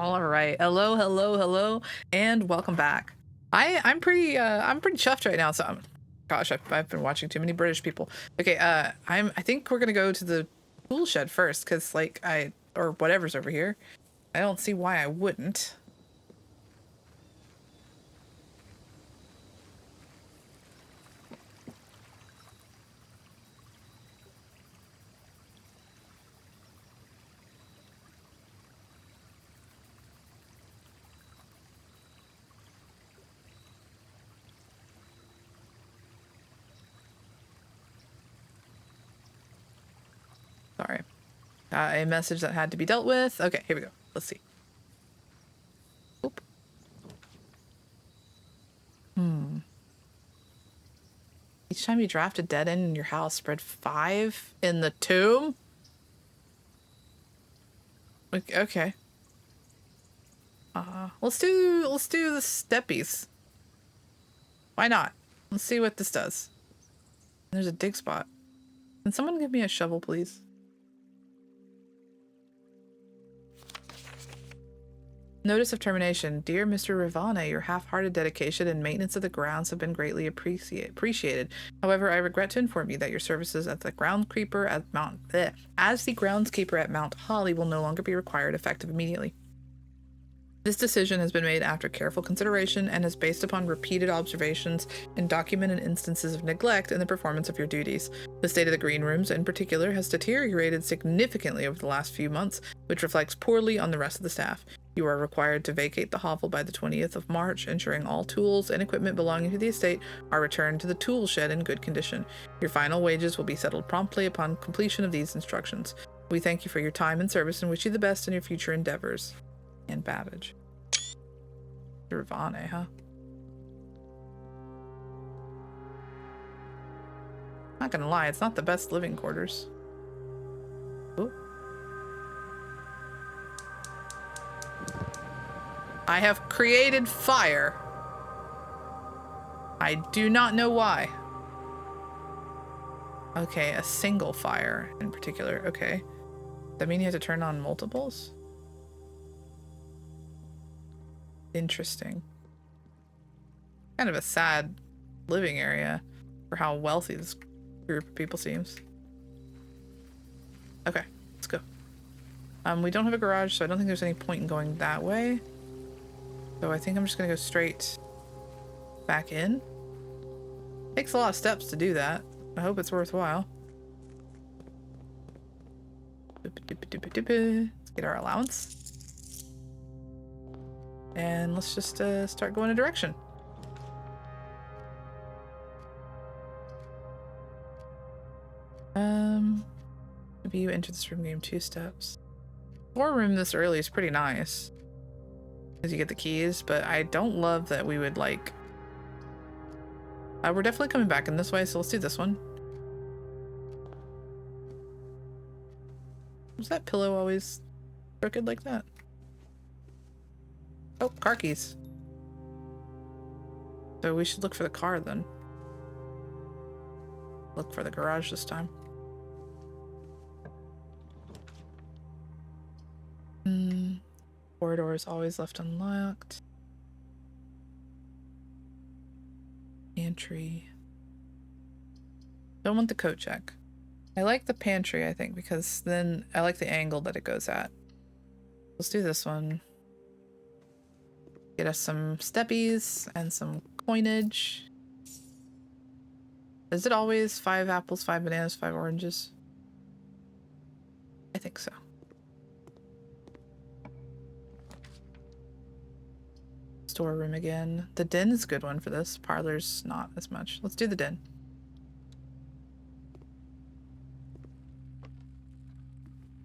All right. Hello, hello, hello, and welcome back. I'm pretty chuffed right now. So gosh, I've been watching too many British people. Okay, I think we're gonna go to the tool shed first, cause like or whatever's over here. I don't see why I wouldn't. Sorry. A message that had to be dealt with. Okay, here we go. Let's see. Oop. Each time you draft a dead end in your house, spread 5 in the tomb. Okay. Let's do the steppies. Why not? Let's see what this does. There's a dig spot. Can someone give me a shovel, please? Notice of termination. Dear Mr. Rivane, your half-hearted dedication and maintenance of the grounds have been greatly appreciated. However, I regret to inform you that your services as the groundskeeper at Mount Holly will no longer be required, effective immediately. This decision has been made after careful consideration and is based upon repeated observations and documented instances of neglect in the performance of your duties. The state of the green rooms, in particular, has deteriorated significantly over the last few months, which reflects poorly on the rest of the staff. You are required to vacate the hovel by the 20th of March, ensuring all tools and equipment belonging to the estate are returned to the tool shed in good condition. Your final wages will be settled promptly upon completion of these instructions. We thank you for your time and service and wish you the best in your future endeavors. And Babbage. Rivane, huh? Not gonna lie, it's not the best living quarters. Ooh. I have created fire. I do not know why. Okay, a single fire in particular. Okay. Does that mean you have to turn on multiples? Interesting. Kind of a sad living area for how wealthy this group of people seems. Okay, let's go. We don't have a garage, so I don't think there's any point in going that way. So I think I'm just gonna go straight back in. Takes a lot of steps to do that. I hope it's worthwhile. Let's get our allowance. And let's just start going a direction. Maybe you enter this room, game 2 steps. 4 room this early is pretty nice. Because you get the keys, but I don't love that we would like... we're definitely coming back in this way, so let's do this one. Was that pillow always crooked like that? Oh, car keys. So we should look for the car then. Look for the garage this time. Corridor is always left unlocked. Pantry. Don't want the coat check. I like the pantry, I think, because then I like the angle that it goes at. Let's do this one. Get us some steppies and some coinage. Is it always 5 apples, 5 bananas, 5 oranges? I think so. Storeroom again. The den is a good one for this. Parlor's not as much. Let's do the den.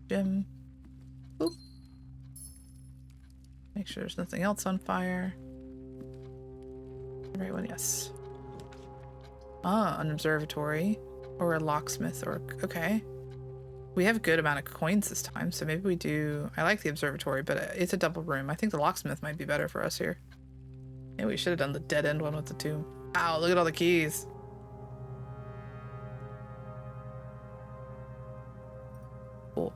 Gym. Oop. Make sure there's nothing else on fire. Right one, yes. Ah, an observatory. Or a locksmith, or... Okay. We have a good amount of coins this time, so maybe we do... I like the observatory, but it's a double room. I think the locksmith might be better for us here. Yeah, we should have done the dead end one with the tomb. Ow, look at all the keys. Cool.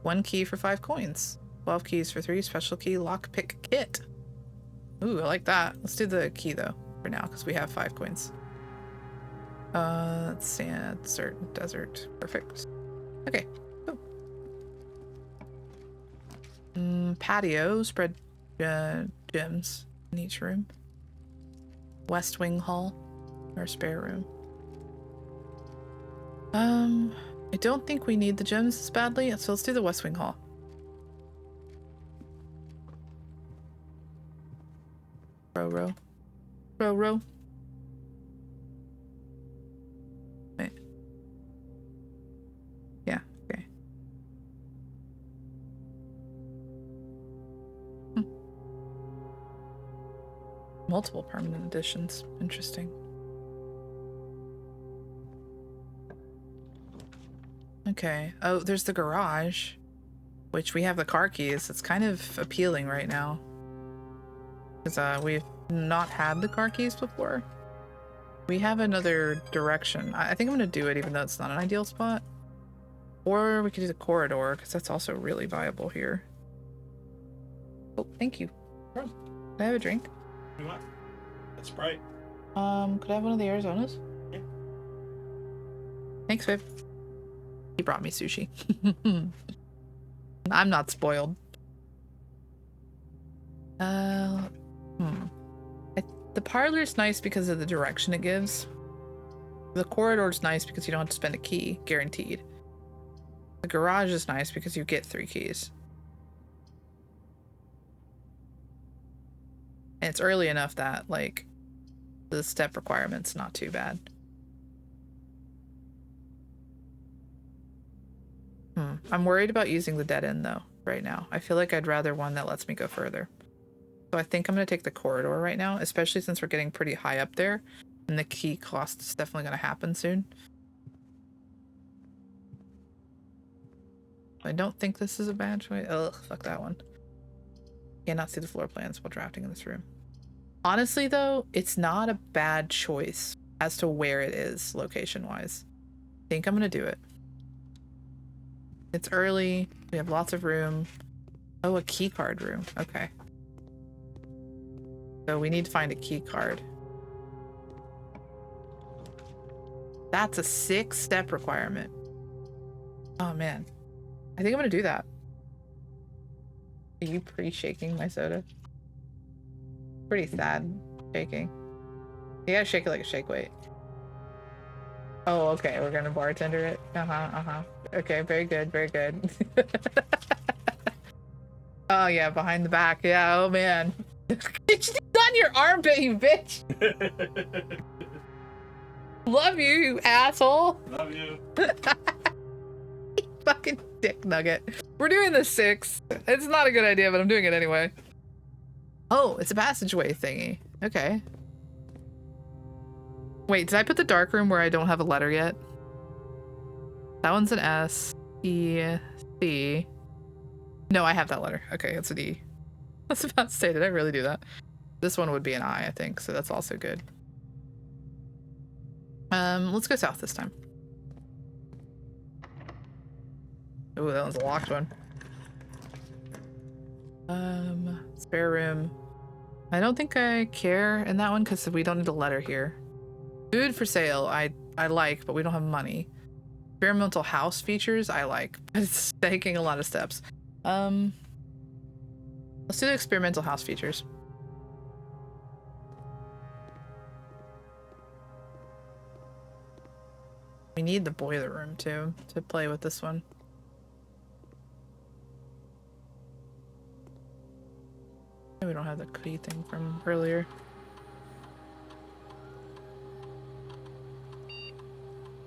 1 key for 5 coins. 12 keys for 3 special key lockpick kit. Ooh, I like that. Let's do the key though for now because we have 5 coins. Sand, desert. Perfect. Okay. Cool. Patio, spread gems in each room. West Wing Hall, our spare room. I don't think we need the gems as badly, so let's do the West Wing Hall. Row. Wait. Yeah, okay. Multiple permanent additions. Interesting. Okay. Oh, there's the garage, which we have the car keys. It's kind of appealing right now. Because we've not had the car keys before. We have another direction. I think I'm going to do it even though it's not an ideal spot. Or we could do the corridor, because that's also really viable here. Oh, thank you. Can I have a drink? You want? That's Sprite. Could I have one of the Arizonas? Yeah. Thanks, babe. He brought me sushi. I'm not spoiled. The parlor's nice because of the direction it gives. The corridor's nice because you don't have to spend a key, guaranteed. The garage is nice because you get 3 keys. And it's early enough that, like, the step requirement's not too bad. I'm worried about using the dead end, though, right now. I feel like I'd rather one that lets me go further. So I think I'm going to take the corridor right now, especially since we're getting pretty high up there. And the key cost is definitely going to happen soon. I don't think this is a bad choice. Ugh, fuck that one. Cannot see the floor plans while drafting in this room. Honestly, though, it's not a bad choice as to where it is location-wise. I think I'm going to do it. It's early. We have lots of room. Oh, a key card room. Okay. So we need to find a key card. That's a 6-step requirement. Oh, man. I think I'm going to do that. Are you pre-shaking my soda? Pretty sad shaking. You gotta shake it like a shake weight. Oh, okay. We're going to bartender it. Okay, very good. Very good. Oh, yeah. Behind the back. Yeah. Oh, man. It's on your armpit, you bitch. Love you, you asshole. Love you. Fucking dick nugget. We're doing the 6. It's not a good idea, but I'm doing it anyway. Oh, it's a passageway thingy. Okay. Wait, did I put the dark room where I don't have a letter yet? That one's an S. E. C. No, I have that letter. Okay, it's an E. I was about to say, did I really do that? This one would be an I think, so that's also good. Let's go south this time. Oh, that one's a locked one. Spare room. I don't think I care in that one because we don't need a letter here. Food for sale, I like, but we don't have money. Experimental house features, I like, but it's taking a lot of steps. Let's do the experimental house features. We need the boiler room too to play with this one. We don't have the key thing from earlier.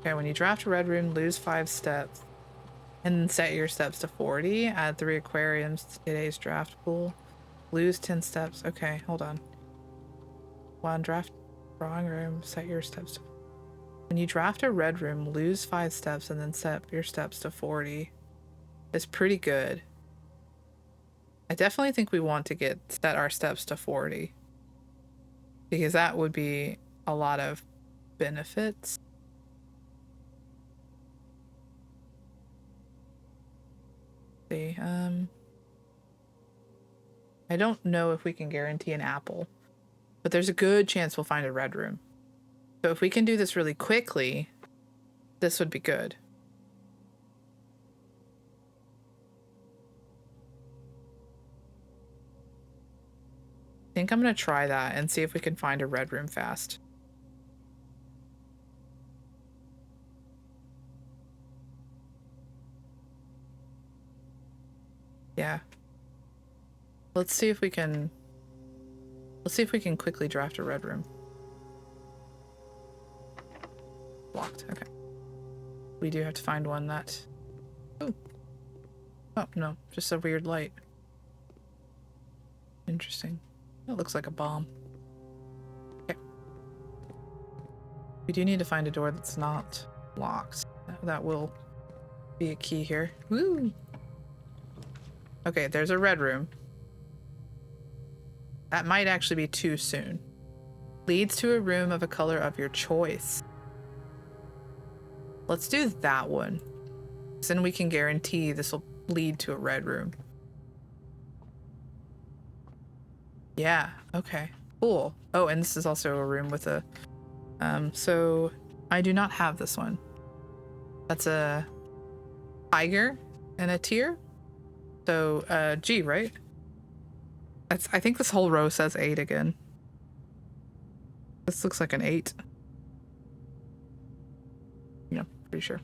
Okay, when you draft a red room, lose 5 steps. And set your steps to 40. Add 3 aquariums to today's draft pool. Lose 10 steps. Okay, hold on. While draft drawing room, set your steps to... When you draft a red room, lose 5 steps and then set your steps to 40. It's pretty good. I definitely think we want to set our steps to 40. Because that would be a lot of benefits. See, I don't know if we can guarantee an apple, but there's a good chance we'll find a red room. So if we can do this really quickly, this would be good. I think I'm going to try that and see if we can find a red room fast. Yeah. Let's see if we can quickly draft a red room. Blocked. Okay. We do have to find one that... Oh. Oh, no. Just a weird light. Interesting. That looks like a bomb. Okay. We do need to find a door that's not locked. That will be a key here. Woo! Okay, there's a red room. That might actually be too soon. Leads to a room of a color of your choice. Let's do that one. Then we can guarantee this will lead to a red room. Yeah, okay. Cool. Oh, and this is also a room with a... so I do not have this one. That's a tiger and a tear. So, G, right? I think this whole row says 8 again. This looks like an 8. Yeah, pretty sure.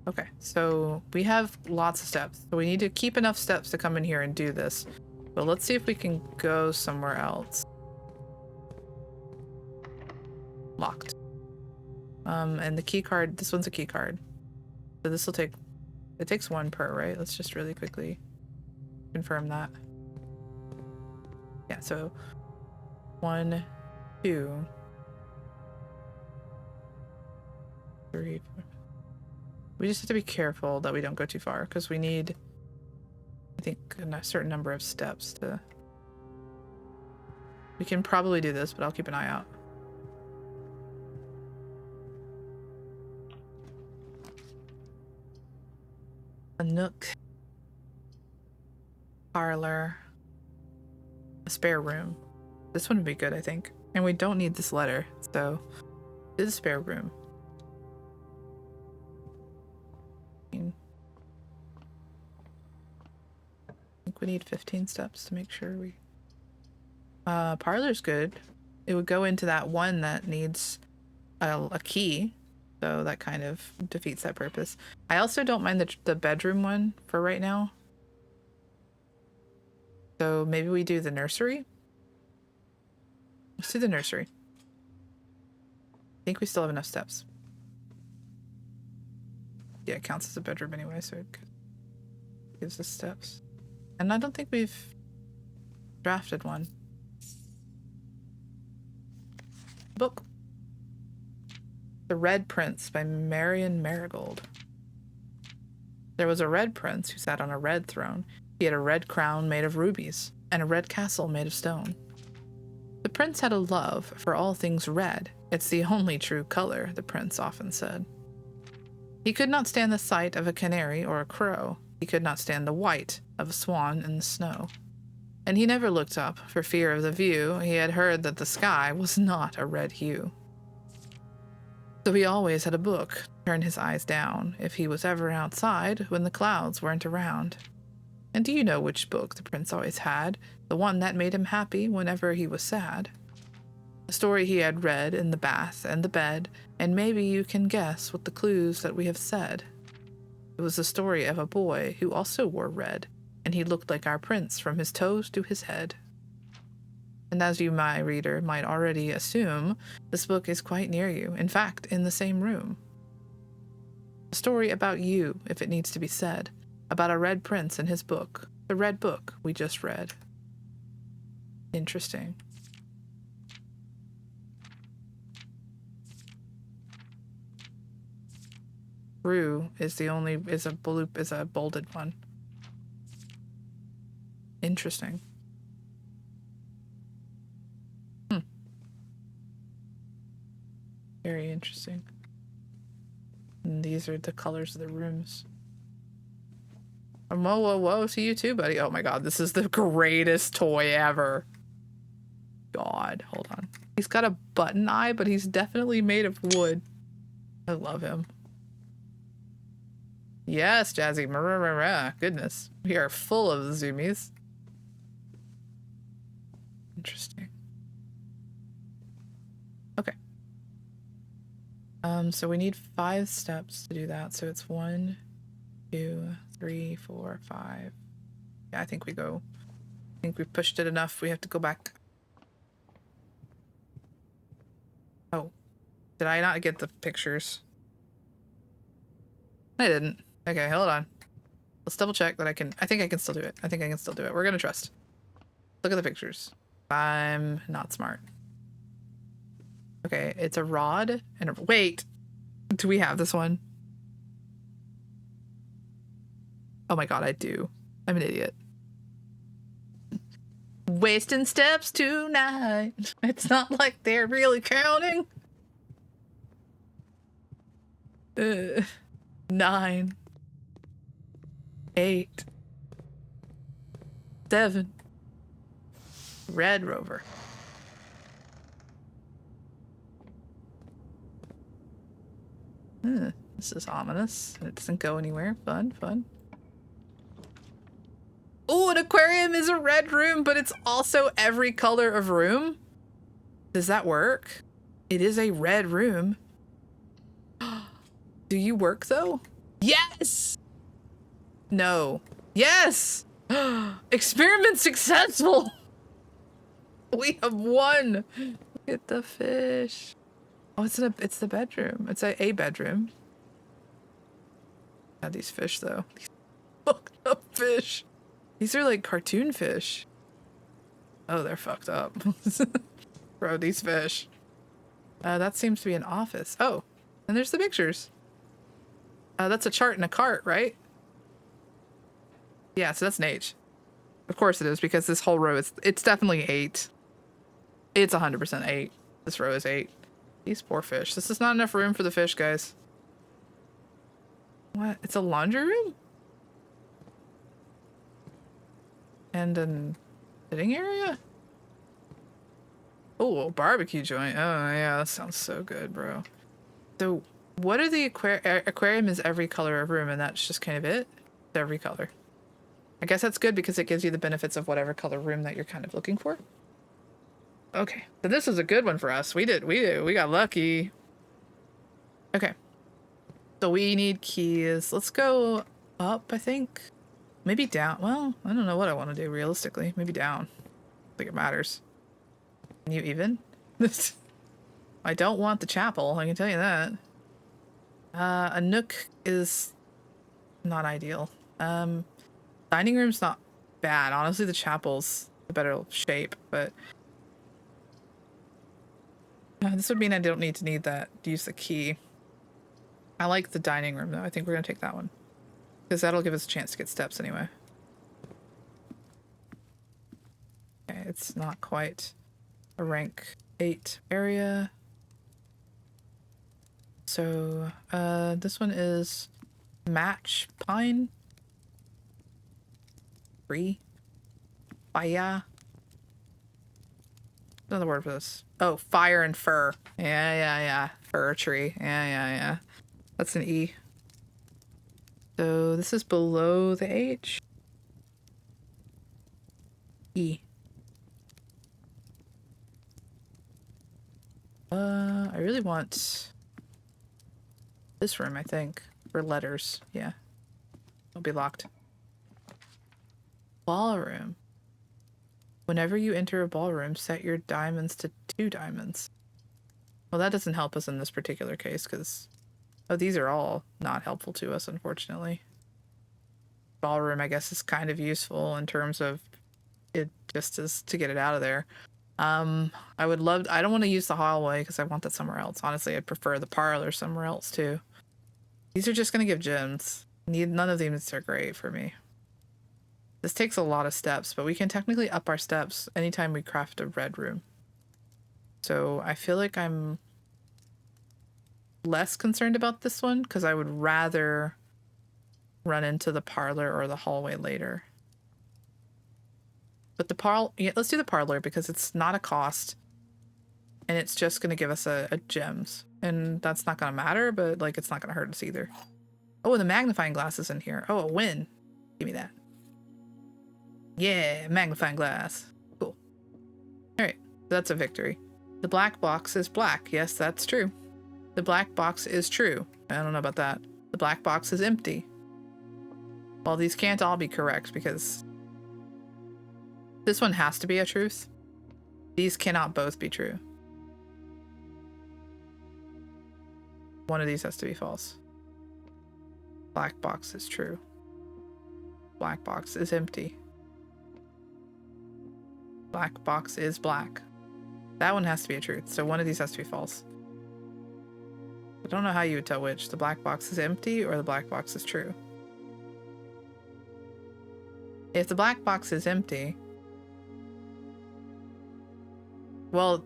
Okay, so we have lots of steps. So we need to keep enough steps to come in here and do this. But let's see if we can go somewhere else. Locked. And the key card, this one's a key card. So this will take, it takes 1 per, right? Let's just really quickly confirm that. Yeah, so 1, 2, 3, 4. We just have to be careful that we don't go too far because we need, I think, a certain number of steps to... We can probably do this, but I'll keep an eye out. A nook. Parlor. A spare room. This one would be good, I think. And we don't need this letter, so do the spare room. I think we need 15 steps to make sure we... Parlor's good. It would go into that one that needs a key, so that kind of defeats that purpose. I also don't mind the bedroom one for right now. So maybe we do the nursery? Let's do the nursery. I think we still have enough steps. Yeah, it counts as a bedroom anyway, so it gives us steps. And I don't think we've drafted one. Book. The Red Prince by Marion Marigold. There was a red prince who sat on a red throne. He had a red crown made of rubies, and a red castle made of stone. The prince had a love for all things red. It's the only true color, the prince often said. He could not stand the sight of a canary or a crow. He could not stand the white of a swan in the snow. And he never looked up for fear of the view. He had heard that the sky was not a red hue. So he always had a book to turn his eyes down if he was ever outside when the clouds weren't around. And do you know which book the prince always had? The one that made him happy whenever he was sad. The story he had read in the bath and the bed, and maybe you can guess what the clues that we have said. It was the story of a boy who also wore red, and he looked like our prince from his toes to his head. And as you, my reader, might already assume, this book is quite near you, in fact, in the same room. A story about you, if it needs to be said, about a red prince and his book, the red book we just read. Interesting. Rue is a bolded one. Interesting. Very interesting. And these are the colors of the rooms. Whoa, whoa, whoa. See you too, buddy. Oh my god, this is the greatest toy ever. God, hold on. He's got a button eye, but he's definitely made of wood. I love him. Yes, Jazzy. Goodness. We are full of zoomies. Interesting. Okay. So we need 5 steps to do that. So it's 1, 2, 3, 4, 5. Yeah, I think we go. I think we've pushed it enough. We have to go back. Oh. Did I not get the pictures? I didn't. Okay, hold on. Let's double check that I can. I think I can still do it. I think I can still do it. We're gonna trust. Look at the pictures. I'm not smart. Okay, it's a rod and a. Wait! Do we have this one? Oh my god, I do. I'm an idiot. Wasting steps tonight. It's not like they're really counting. 9, 8, 7. Red Rover. This is ominous. It doesn't go anywhere. Fun, fun. Oh, an aquarium is a red room, but it's also every color of room. Does that work? It is a red room. Do you work though? Yes! No. Yes! Experiment successful! We have won! Look at the fish. Oh, it's the bedroom. It's a bedroom. God, these fish though. These fucked up fish. These are like cartoon fish. Oh, they're fucked up. Bro, these fish. That seems to be an office. Oh, and there's the pictures. That's a chart and a cart, right? Yeah, so that's an H. Of course it is, because this whole row it's definitely 8. It's 100% 8. This row is 8. These poor fish. This is not enough room for the fish, guys. What? It's a laundry room? And a sitting area? Oh, barbecue joint. Oh, yeah, that sounds so good, bro. So, what are the aquarium is every color of room, and that's just kind of it? It's every color. I guess that's good because it gives you the benefits of whatever color room that you're kind of looking for. Okay, so this is a good one for us. We got lucky. Okay. So we need keys. Let's go up, I think. Maybe down. Well, I don't know what I want to do realistically. Maybe down. I think it matters. Can you even? I don't want the chapel, I can tell you that. A nook is not ideal. Dining room's not bad. Honestly, the chapel's a better shape, but this would mean I don't need to use the key. I like the dining room though. I think we're gonna take that one because that'll give us a chance to get steps anyway. Okay, it's not quite a rank 8 area. So, this one is match pine. 3. Fire. Another word for this. Oh, fire and fir. Yeah. Fir tree. Yeah. That's an E. So this is below the H. E. I really want this room, I think, for letters. Yeah. It'll be locked. Ballroom. Whenever you enter a ballroom, set your diamonds to 2 diamonds. Well, that doesn't help us in this particular case because, oh, these are all not helpful to us, unfortunately. Ballroom, I guess, is kind of useful in terms of it just as to get it out of there. I don't want to use the hallway because I want that somewhere else. Honestly, I'd prefer the parlor somewhere else too. These are just going to give gems. None of these are great for me. This takes a lot of steps, but we can technically up our steps anytime we craft a red room. So I feel like I'm less concerned about this one because I would rather run into the parlor or the hallway later. But yeah, let's do the parlor because it's not a cost. And it's just going to give us a gems. And that's not going to matter, but like it's not going to hurt us either. Oh, and the magnifying glass is in here. Oh, a win. Give me that. Yeah, magnifying glass. Cool. All right, that's a victory. The black box is black. Yes, that's true. The black box is true. I don't know about that. The black box is empty. Well, these can't all be correct because this one has to be a truth. These cannot both be true. One of these has to be false. Black box is true. Black box is empty. Black box is black. That one has to be a truth, so one of these has to be false. I don't know how you would tell which. The black box is empty or the black box is true. If the black box is empty, well,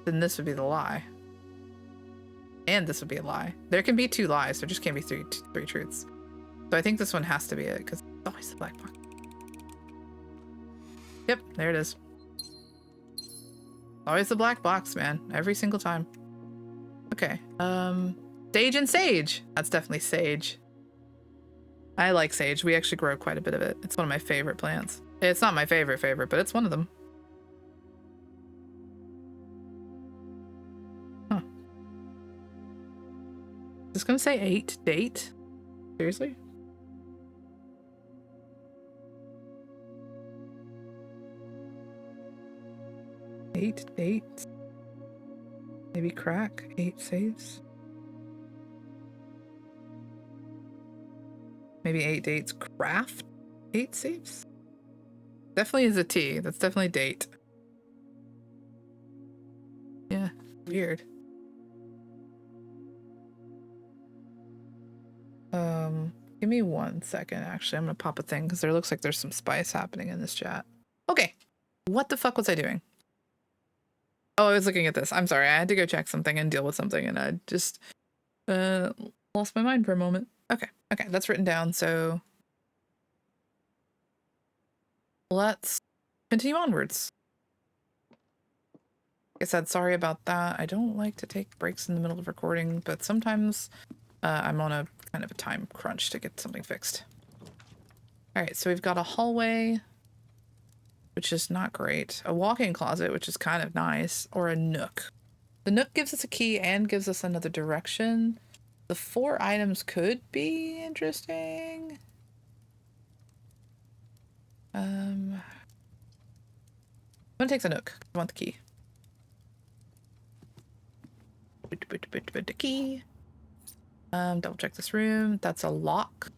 then this would be the lie. And this would be a lie. There can be two lies, there just can't be three truths. So I think this one has to be it, because it's always the black box. Yep, there it is. Always the black box, man. Every single time. Okay. Sage and sage. That's definitely sage. I like sage. We actually grow quite a bit of it. It's one of my favorite plants. It's not my favorite, but it's one of them. Huh. Is this gonna say 8 date? Seriously? Eight dates. Maybe crack 8 saves. Maybe 8 dates craft 8 saves. Definitely is a T. That's definitely date. Yeah, weird. Give me 1 second. Actually, I'm gonna pop a thing because there looks like there's some spice happening in this chat. Okay, what the fuck was I doing? Oh, I was looking at this. I'm sorry. I had to go check something and deal with something, and I just lost my mind for a moment. Okay, that's written down. So let's continue onwards. Like I said, sorry about that. I don't like to take breaks in the middle of recording, but sometimes I'm on a kind of a time crunch to get something fixed. All right, so we've got a hallway, which is not great. A walk-in closet, which is kind of nice, or a nook. The nook gives us a key and gives us another direction. The 4 items could be interesting. I'm gonna take the nook. I want the key. The key. Double check this room. That's a lock.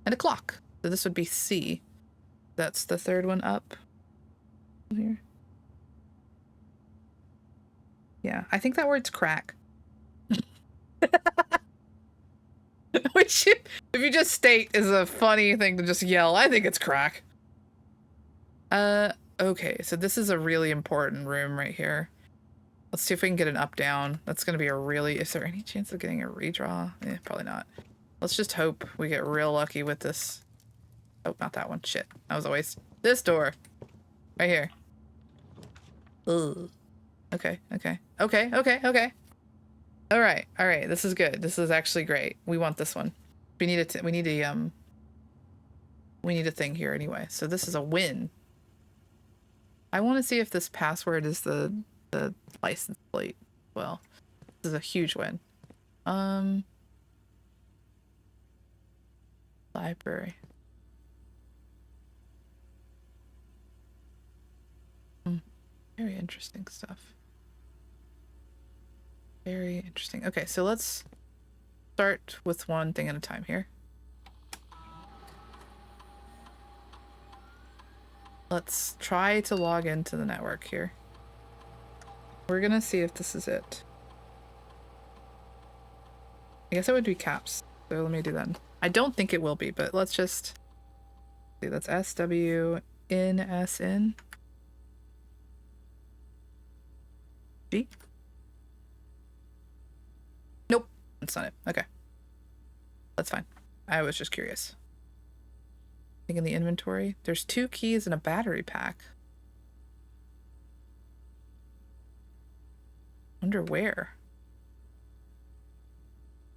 And a clock. So this would be C. That's the 3rd one up. Here. Yeah, I think that word's crack. Which, if you just state, is a funny thing to just yell. I think it's crack. Okay, so this is a really important room right here. Let's see if we can get an up-down. That's gonna be a really... Is there any chance of getting a redraw? Probably not. Let's just hope we get real lucky with this. Oh, not that one. Shit. That was a waste. This door. Right here. Ugh. Okay. All right. This is good. This is actually great. We want this one. We need a thing here anyway. So this is a win. I want to see if this password is the license plate. Well, this is a huge win. Library. Very interesting stuff. Very interesting. Okay, so let's start with one thing at a time here. Let's try to log into the network here. We're gonna see if this is it. I guess it would be caps. So let me do that. I don't think it will be, but let's just see. That's SWNSN. G? Nope, that's not it. Okay. That's fine. I was just curious. I think in the inventory, there's 2 keys and a battery pack. Wonder where?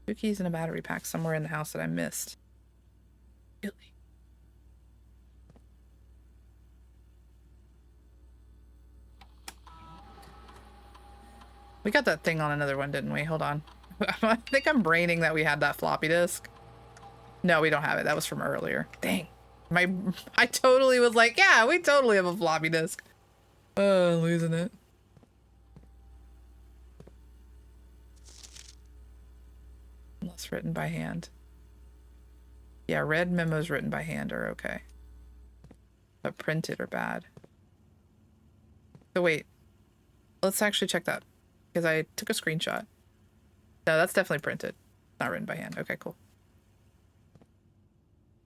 2 keys and a battery pack somewhere in the house that I missed. Really? We got that thing on another one, didn't we? Hold on. I think I'm braining that we had that floppy disk. No, we don't have it. That was from earlier. Dang. I totally was like, yeah, we totally have a floppy disk. Losing it. Unless written by hand. Yeah, red memos written by hand are okay. But printed are bad. So wait. Let's actually check that. Because I took a screenshot. No, that's definitely printed. Not written by hand. Okay, cool.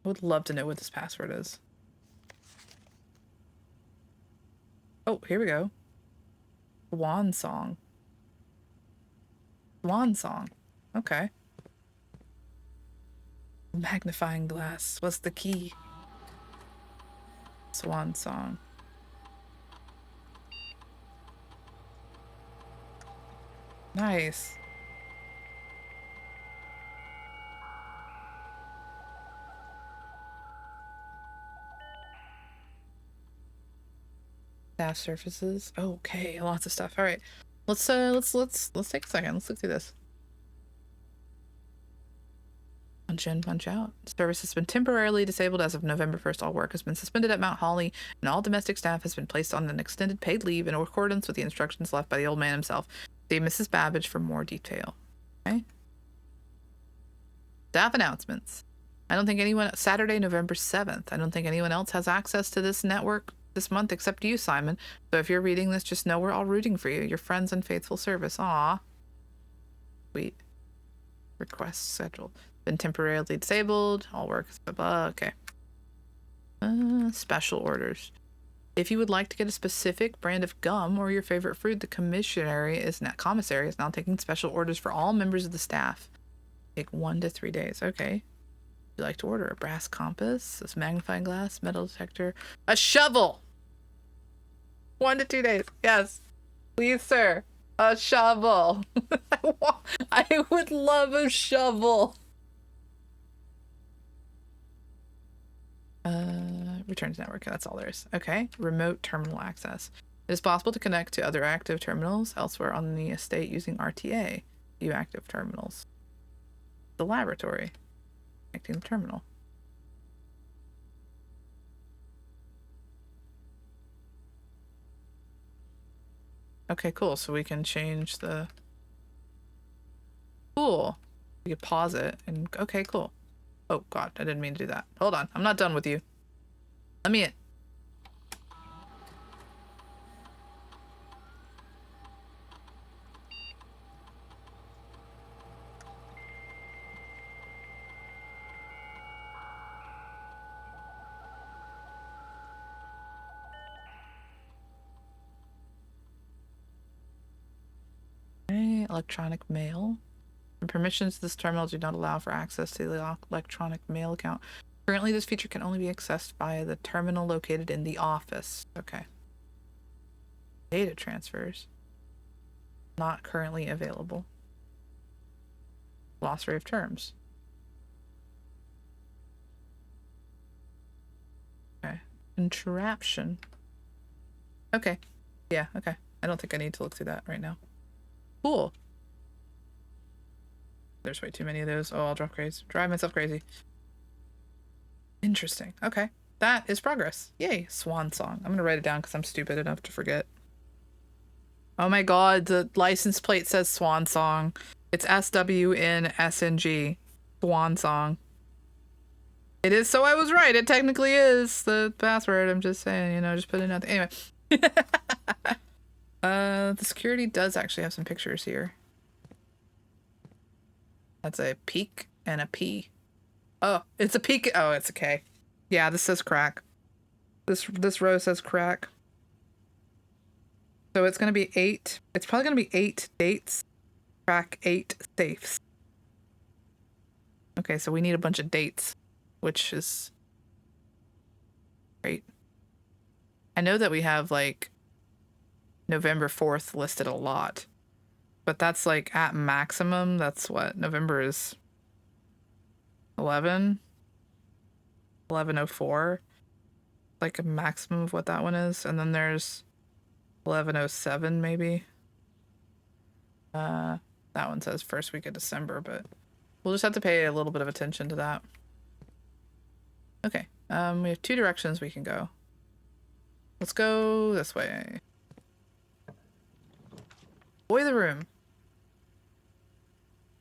I would love to know what this password is. Oh, here we go. Swan song. Swan song. Okay. Magnifying glass. What's the key? Swan song. Nice. Staff surfaces. Okay, lots of stuff. All right. Let's take a second. Let's look through this. Punch in, punch out. Service has been temporarily disabled as of November 1st. All work has been suspended at Mount Holly, and all domestic staff has been placed on an extended paid leave in accordance with the instructions left by the old man himself. See Mrs. Babbage for more detail. Okay. Staff announcements. I don't think anyone... Saturday, November 7th. I don't think anyone else has access to this network this month except you, Simon. So if you're reading this, just know we're all rooting for you. Your friends and faithful service. Aw. Sweet. Request scheduled. Been temporarily disabled. All work is blah, blah. Okay. Special orders. If you would like to get a specific brand of gum or your favorite fruit, the commissary is now taking special orders for all members of the staff. Take 1 to 3 days. Okay. Would you like to order a brass compass, a magnifying glass, metal detector, a shovel? 1 to 2 days. Yes. Please, sir. A shovel. I would love a shovel. Return to network. That's all there is. Okay. Remote terminal access. It is possible to connect to other active terminals elsewhere on the estate using RTA. View active terminals. The laboratory. Connecting the terminal. Okay, cool. So we can change the... Cool. We could pause it and... Okay, cool. Oh, God. I didn't mean to do that. Hold on. I'm not done with you. Let me in. Okay, electronic mail. The permissions to this terminal do not allow for access to the electronic mail account. Currently, this feature can only be accessed via the terminal located in the office. Okay. Data transfers. Not currently available. Glossary of terms. Okay. Contraption. Okay. Yeah, okay. I don't think I need to look through that right now. Cool. There's way too many of those. Oh, I'll drive myself crazy. Interesting. Okay. That is progress. Yay. Swan song. I'm gonna write it down because I'm stupid enough to forget. Oh my god, the license plate says swan song. It's SWNSNG. Swan song. It is, so I was right. It technically is the password. I'm just saying, you know, just put it out there. Anyway. The security does actually have some pictures here. That's a peak and a P. Oh, it's a peak. Oh, it's a K. Yeah, this says crack. This row says crack. So it's gonna be 8. It's probably gonna be 8 dates. Crack 8 safes. Okay, so we need a bunch of dates, which is great. I know that we have like November 4th listed a lot, but that's like at maximum. That's what November is 11/04, like a maximum of what that one is. And then there's 11/07 maybe. That one says first week of December, but we'll just have to pay a little bit of attention to that. Okay, we have 2 directions we can go. Let's go this way. Boiler room.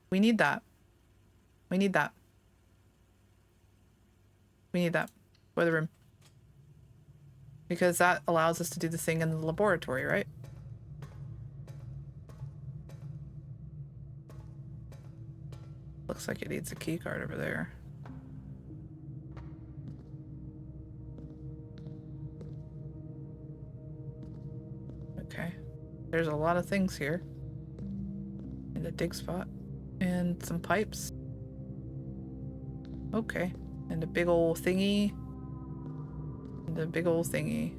We need that. We need that. We need that. Boiler room. Because that allows us to do the thing in the laboratory, right? Looks like it needs a key card over there. Okay. There's a lot of things here. And a dig spot. And some pipes. Okay. And a big old thingy. And a big old thingy.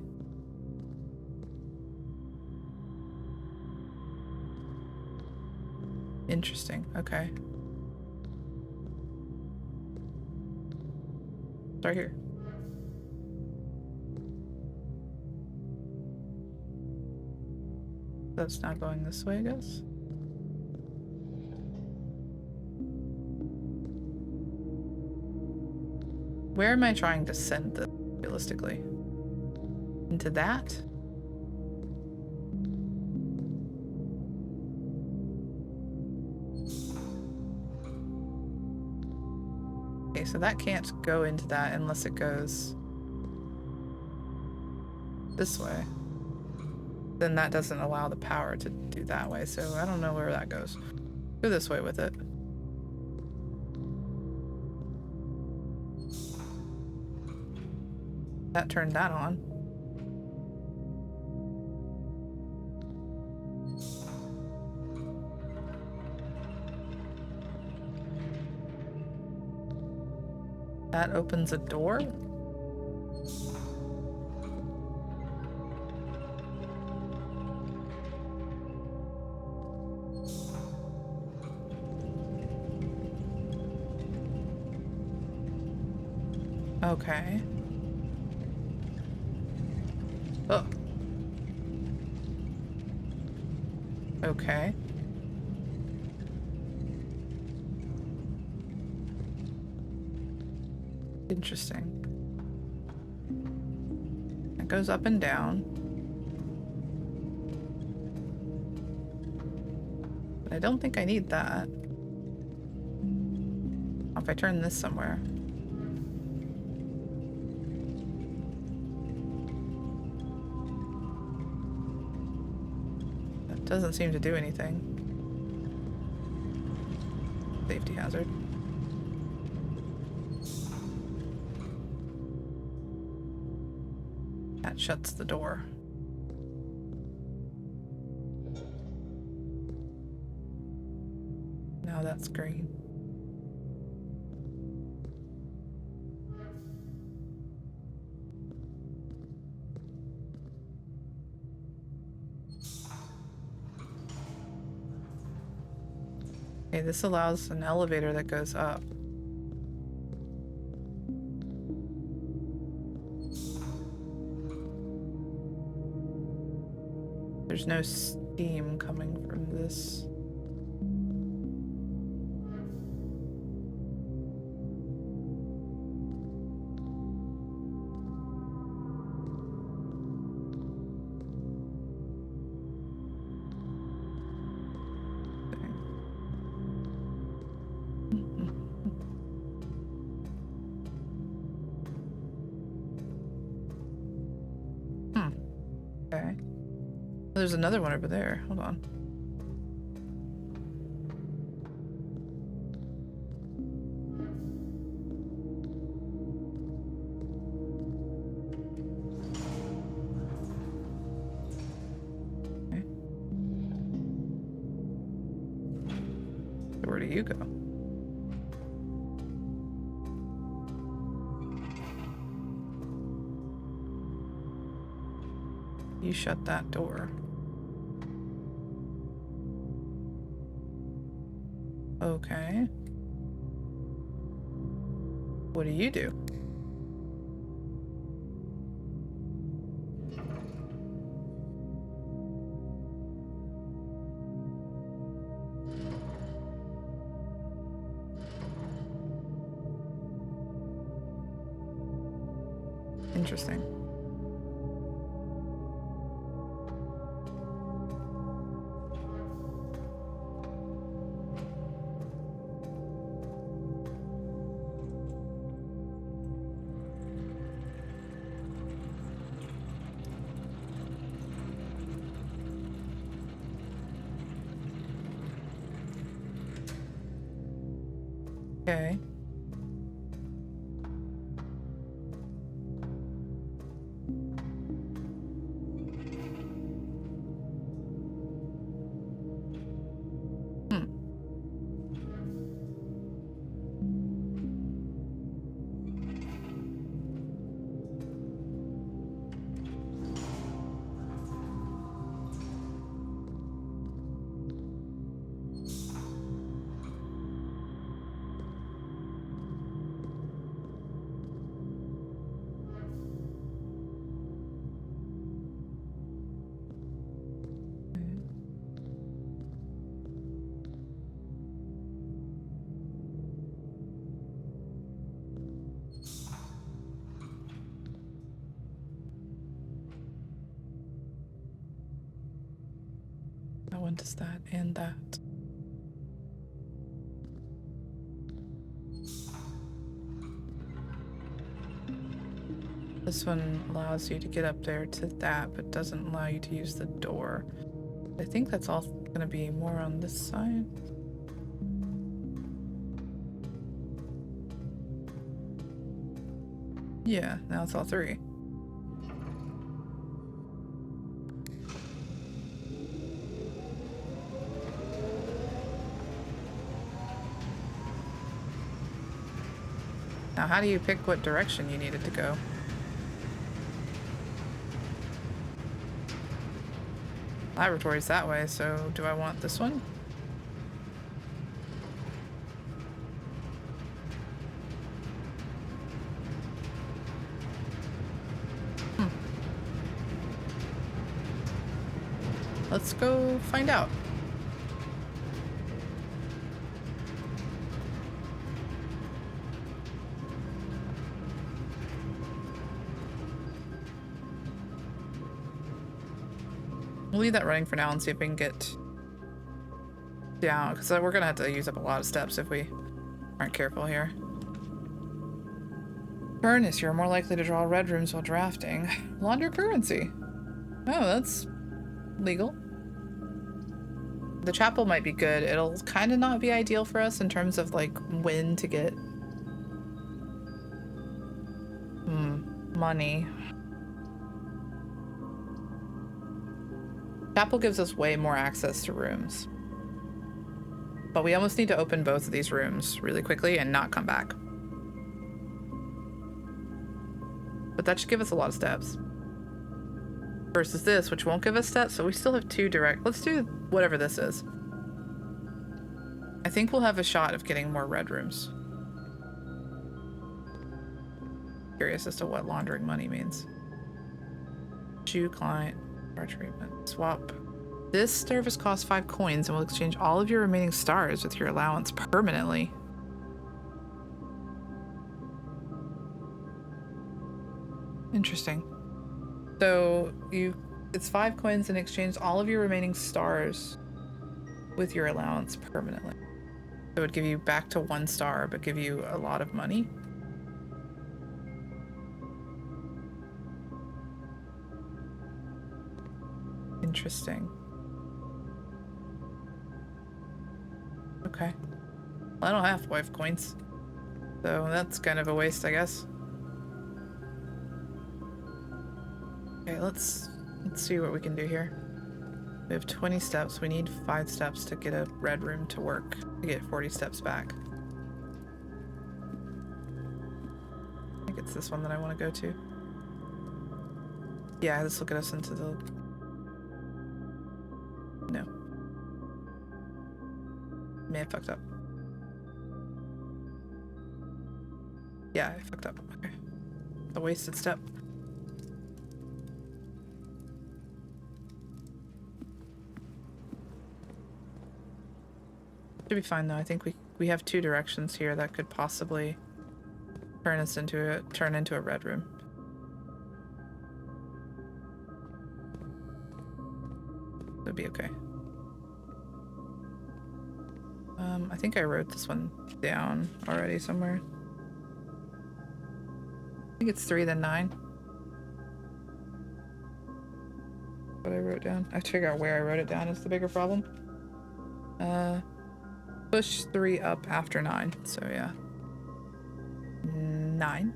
Interesting. Okay. It's right here. That's not going this way, I guess. Where am I trying to send this, realistically? Into that? Okay, so that can't go into that unless it goes this way. Then that doesn't allow the power to do that way, so I don't know where that goes. Go this way with it. That turned that on. That opens a door? Okay. Oh. Okay. Interesting. It goes up and down. But I don't think I need that. If I turn this somewhere. That doesn't seem to do anything. Safety hazard. That shuts the door. Now that's green. Okay, this allows an elevator that goes up. There's no steam coming from this. Okay. There's another one over there. Hold on. Okay. So where do you go? You shut that door. Okay. What do you do? Interesting. Okay. That one does that and that. This one allows you to get up there to that, but doesn't allow you to use the door. I think that's all gonna be more on this side. Yeah, now it's all three. Now, how do you pick what direction you needed to go? Laboratory's that way, so do I want this one? Let's go find out. We'll leave that running for now and see if we can get down, because we're gonna have to use up a lot of steps if we aren't careful here. Furnace, you're more likely to draw red rooms while drafting. Launder currency. Oh, that's legal. The chapel might be good. It'll kind of not be ideal for us in terms of like when to get money. Chapel gives us way more access to rooms. But we almost need to open both of these rooms really quickly and not come back. But that should give us a lot of steps. Versus this, which won't give us steps, so we still have two direct. Let's do whatever this is. I think we'll have a shot of getting more red rooms. Curious as to what laundering money means. Shoe client, star treatment, swap. This service costs 5 coins and will exchange all of your remaining stars with your allowance permanently. Interesting. So it's 5 coins and exchange all of your remaining stars with your allowance permanently. So it would give you back to 1 star, but give you a lot of money. Interesting. Okay. Well, I don't have 5 coins, so that's kind of a waste, I guess. Okay, let's see what we can do here. We have 20 steps. We need 5 steps to get a red room to work, to get 40 steps back. I think it's this one that I want to go to. Yeah, this will get us into the... No. May have fucked up. Yeah, I fucked up. Okay. The wasted step. Should be fine though. I think we have two directions here that could possibly turn into a red room. It'll be okay. I think I wrote this one down already somewhere. I think it's 3 then 9. What I wrote down. I have to figure out where I wrote it down is the bigger problem. Push 3 up after 9. So yeah. 9.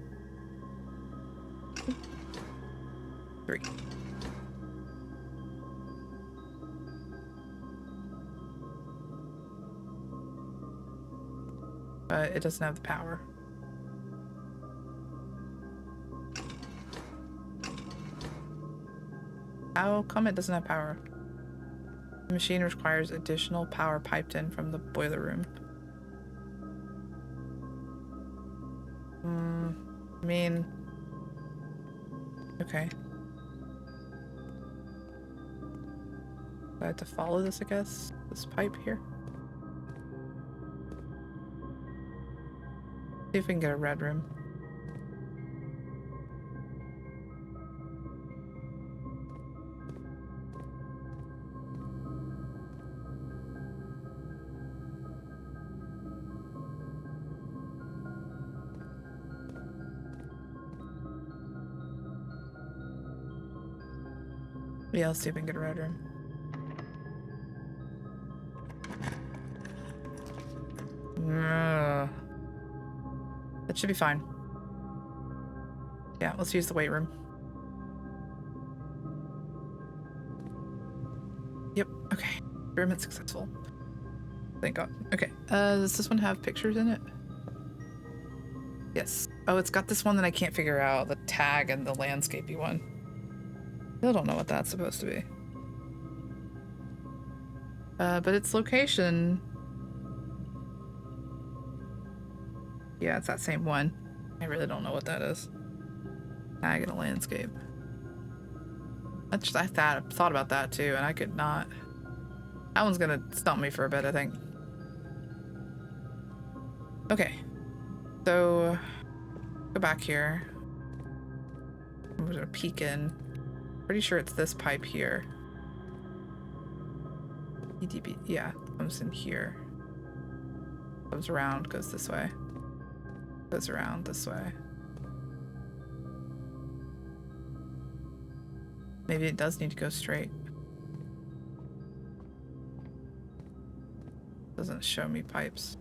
3. But it doesn't have the power. How come it doesn't have power? The machine requires additional power piped in from the boiler room. I mean... Okay. I have to follow this, I guess? This pipe here? See if we can get a red room. Yeah, let's see if we can get a red room. That should be fine. Yeah, let's use the weight room. Yep, okay. Experiment successful. Thank God. Okay, does this one have pictures in it? Yes. Oh, it's got this one that I can't figure out. The tag and the landscapey one. Still don't know what that's supposed to be. But its location... Yeah, it's that same one. I really don't know what that is. Tag and a landscape. I thought about that too, and I could not. That one's gonna stump me for a bit, I think. Okay. So, go back here. I'm gonna peek in. Pretty sure it's this pipe here. EDB, yeah, comes in here. Comes around, goes this way. Goes around this way. Maybe it does need to go straight. Doesn't show me pipes.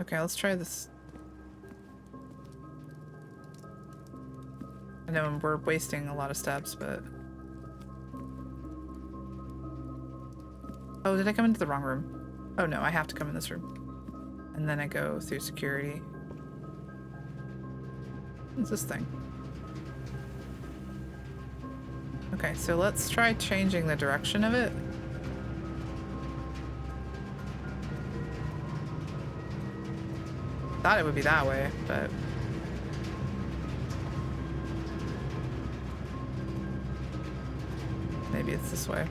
Okay, let's try this. I know we're wasting a lot of steps, but... Oh, did I come into the wrong room? Oh no, I have to come in this room. And then I go through security. What's this thing? Okay, so let's try changing the direction of it. Thought it would be that way, but... maybe it's this way.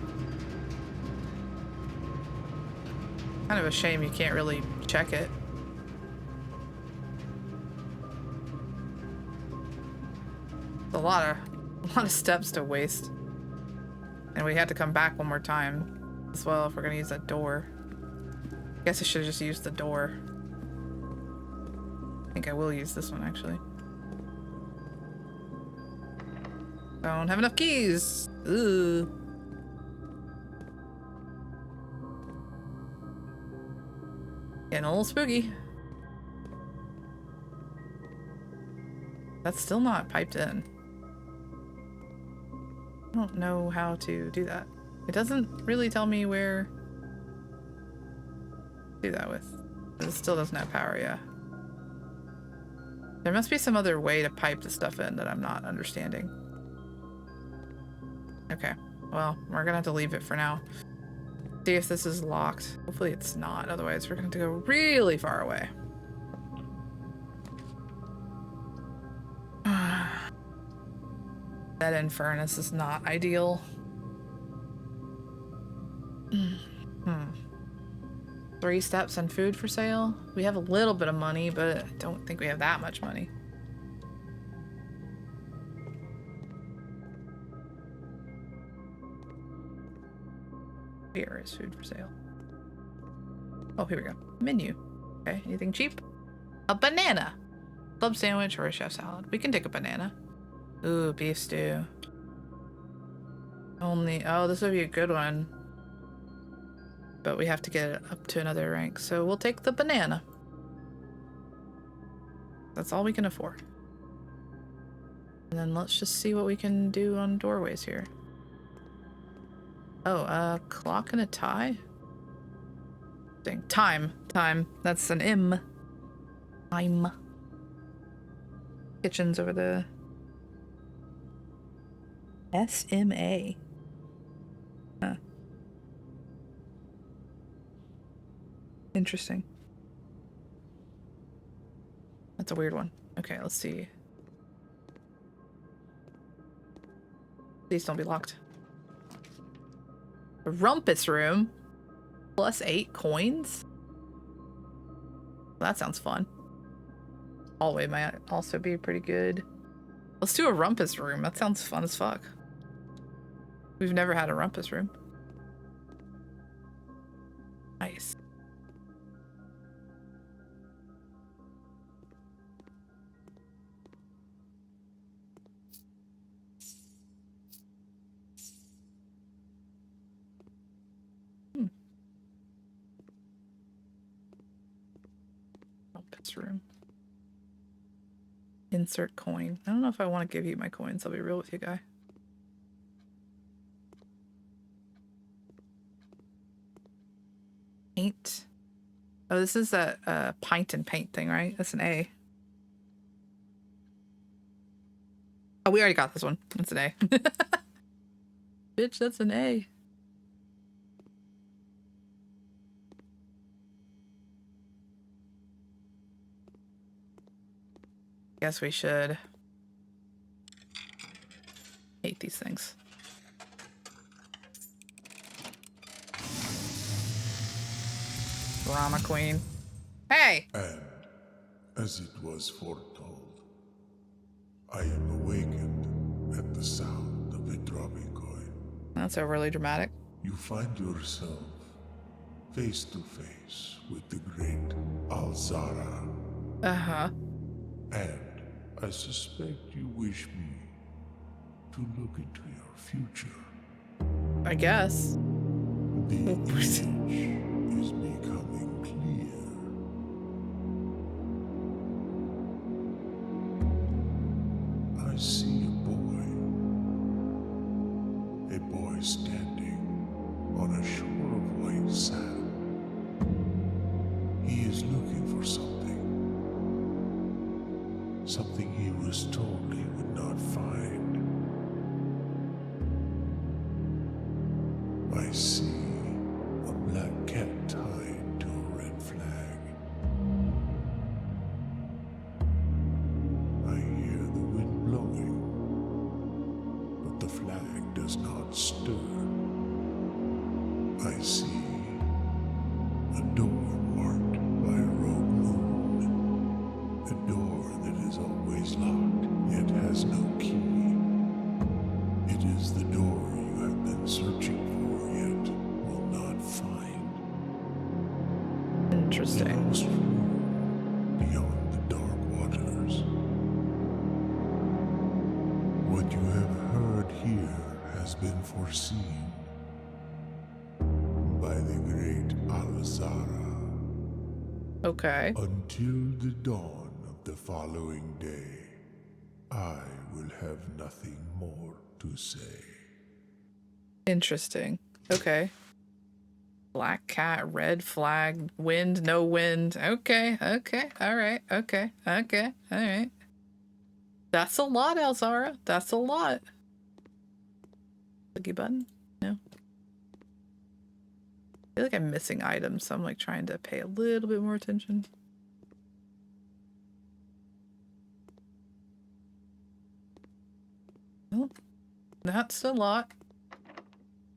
Kind of a shame you can't really check it. A lot of steps to waste. And we had to come back one more time as well if we're gonna use that door. I guess I should have just used the door. I think I will use this one actually. Don't have enough keys. Ooh. Getting a little spooky. That's still not piped in. I don't know how to do that. It doesn't really tell me where to do that with. It still doesn't have power, yeah. There must be some other way to pipe the stuff in that I'm not understanding. Okay, well, we're gonna have to leave it for now. See if this is locked. Hopefully it's not, otherwise we're gonna have to go really far away. That in furnace is not ideal. 3 steps and food for sale. We have a little bit of money, but I don't think we have that much money. Here is food for sale. Oh, here we go. Menu. Okay, anything cheap? A banana. Club sandwich or a chef salad. We can take a banana. Ooh, beef stew. Only, oh, this would be a good one. But we have to get it up to another rank, so we'll take the banana. That's all we can afford. And then let's just see what we can do on doorways here. Oh, a clock and a tie? Dang, time. That's an M. Time. Kitchen's over the SMA. Huh. Interesting. That's a weird one. Okay, let's see. Please don't be locked. The rumpus room. Plus 8 coins? Well, that sounds fun. Hallway might also be pretty good. Let's do a rumpus room. That sounds fun as fuck. We've never had a rumpus room. Nice. Rumpus room. Insert coin. I don't know if I want to give you my coins. I'll be real with you, guy. Paint. Oh, this is a pint and paint thing, right? That's an A. Oh, we already got this one. That's an A. Bitch, that's an A. Guess we should. Hate these things. Drama queen. Hey! And, as it was foretold, I am awakened at the sound of a dropping coin. That's overly dramatic. You find yourself face to face with the great Alzara. Uh-huh. And I suspect you wish me to look into your future. I guess. The image is becoming clear. I see a boy standing on a shore of white sand. He is looking for something he was told he would not find. I see a black cat tied to a red flag. I hear the wind blowing, but the flag does not stir. I see a door marked by a rogue moon. A door that is always locked, yet has no key. It is the door you have been searching for, yet will not find. Interesting. The lost room beyond the dark waters. What you have heard here has been foreseen by the great Alzara. Okay. Until the dawn of the following day, I will have nothing more to say. Interesting. Okay. Black cat, red flag, wind, no wind. Okay, okay, all right, okay, okay, all right. That's a lot, Elzara. That's a lot. Clicky button? No. I feel like I'm missing items, so I'm like trying to pay a little bit more attention. Oh, that's a lot.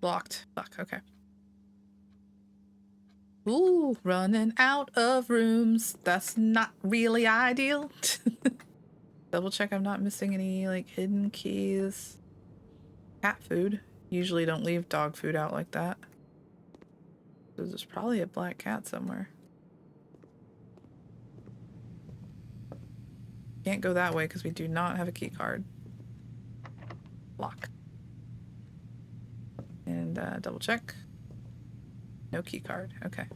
Locked. Fuck, okay. Ooh, running out of rooms. That's not really ideal. Double check I'm not missing any, like, hidden keys. Cat food. Usually don't leave dog food out like that. So there's probably a black cat somewhere. Can't go that way because we do not have a key card. Lock. And double check. No key card. Okay.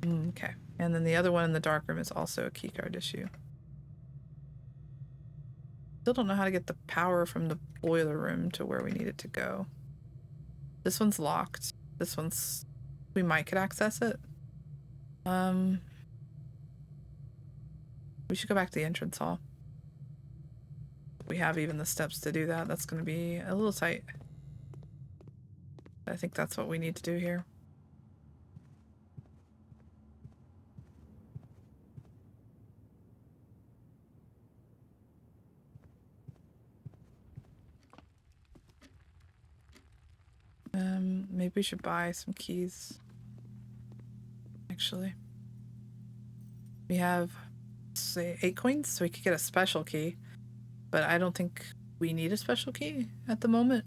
Okay. And then the other one in the dark room is also a key card issue. Still don't know how to get the power from the boiler room to where we need it to go. This one's locked. This one's... We might could access it. We should go back to the entrance hall. We have even the steps to do that. That's going to be a little tight. I think that's what we need to do here. Maybe we should buy some keys. Actually. We have, say, 8 coins, so we could get a special key. But I don't think we need a special key at the moment.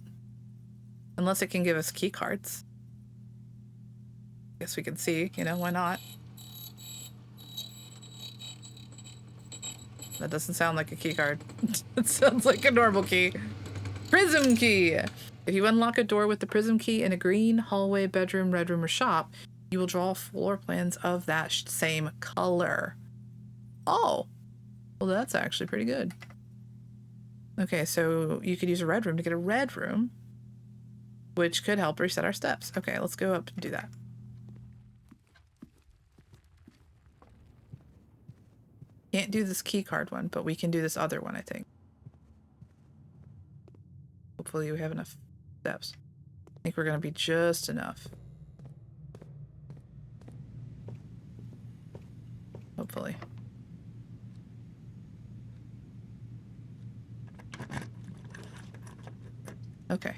Unless it can give us key cards. Guess we can see, you know, why not? That doesn't sound like a key card. It sounds like a normal key. Prism key! If you unlock a door with the prism key in a green hallway, bedroom, red room, or shop, you will draw floor plans of that same color. Oh! Well, that's actually pretty good. Okay, so you could use a red room to get a red room, which could help reset our steps. Okay, let's go up and do that. Can't do this key card one, but we can do this other one, I think. Hopefully we have enough steps. I think we're gonna be just enough. Hopefully. Okay.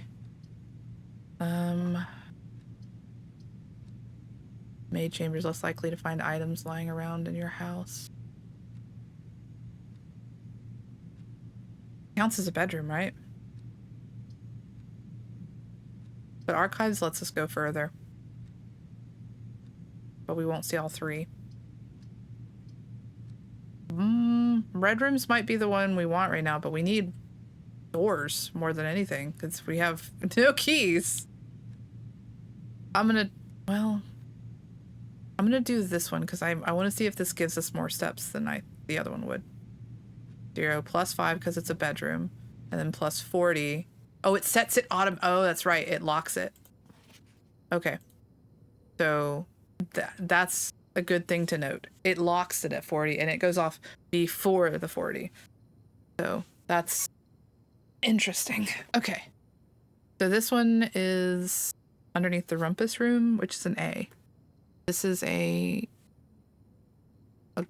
Maid chamber is less likely to find items lying around in your house. Counts as a bedroom, right? But archives lets us go further. But we won't see all 3. Red rooms might be the one we want right now, but we need doors more than anything because we have no keys. I'm gonna do this one because I want to see if this gives us more steps than the other one would. 0 + 5 because it's a bedroom, and then plus 40. Oh, it sets it oh, that's right. It locks it. Okay. So that's a good thing to note. It locks it at 40 and it goes off before the 40. So that's interesting. Okay. So this one is underneath the rumpus room, which is an A. This is a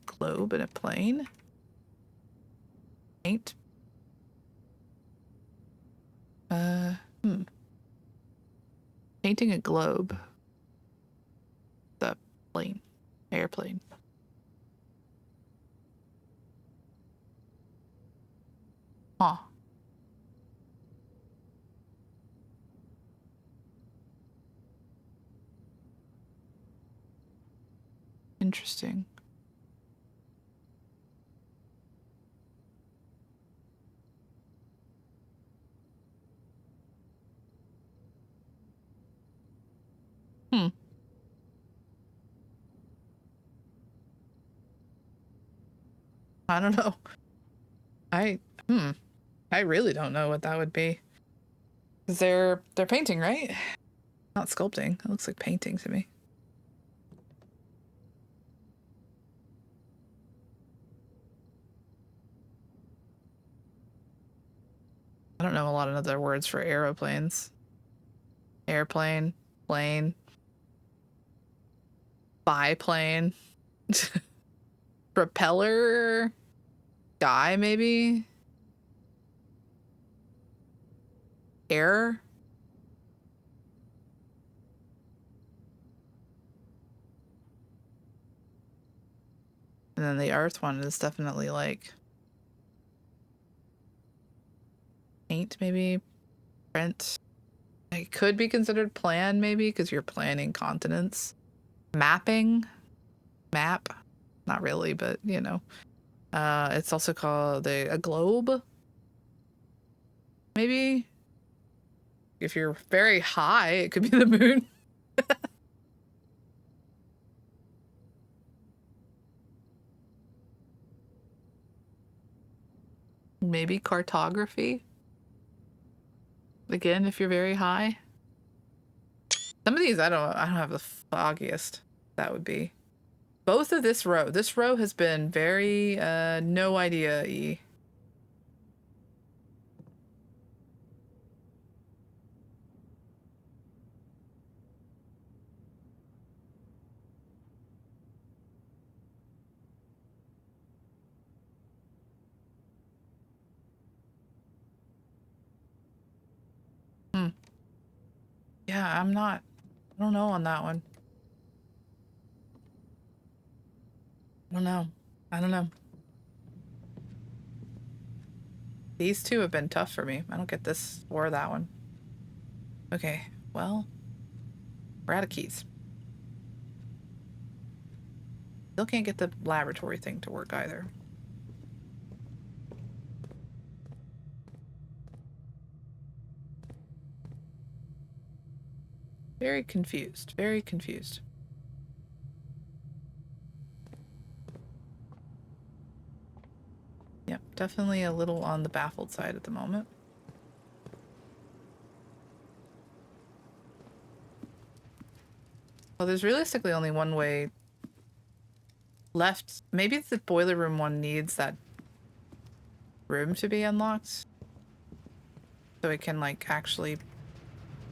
globe and a plane. Paint. Painting a globe. The plane. Airplane. Huh. Interesting. I don't know. I really don't know what that would be. 'Cause they're painting, right? Not sculpting. It looks like painting to me. I don't know a lot of other words for aeroplanes. Airplane, plane, biplane, propeller, guy maybe, air. And then the earth one is definitely like paint, maybe, print. It could be considered plan, maybe, because you're planning continents. Mapping, map, not really, but you know. It's also called a globe, maybe. If you're very high, it could be the moon. Maybe cartography. Again, if you're very high. Some of these I don't have the foggiest. That would be. Both of this row. This row has been very no idea-y. Yeah, I don't know on that one. I don't know. These two have been tough for me. I don't get this or that one. Okay, well, we're out of keys. Still can't get the laboratory thing to work either. Very confused. Very confused. Yep, definitely a little on the baffled side at the moment. Well, there's realistically only one way left. Maybe the boiler room one needs that room to be unlocked. So it can, like, actually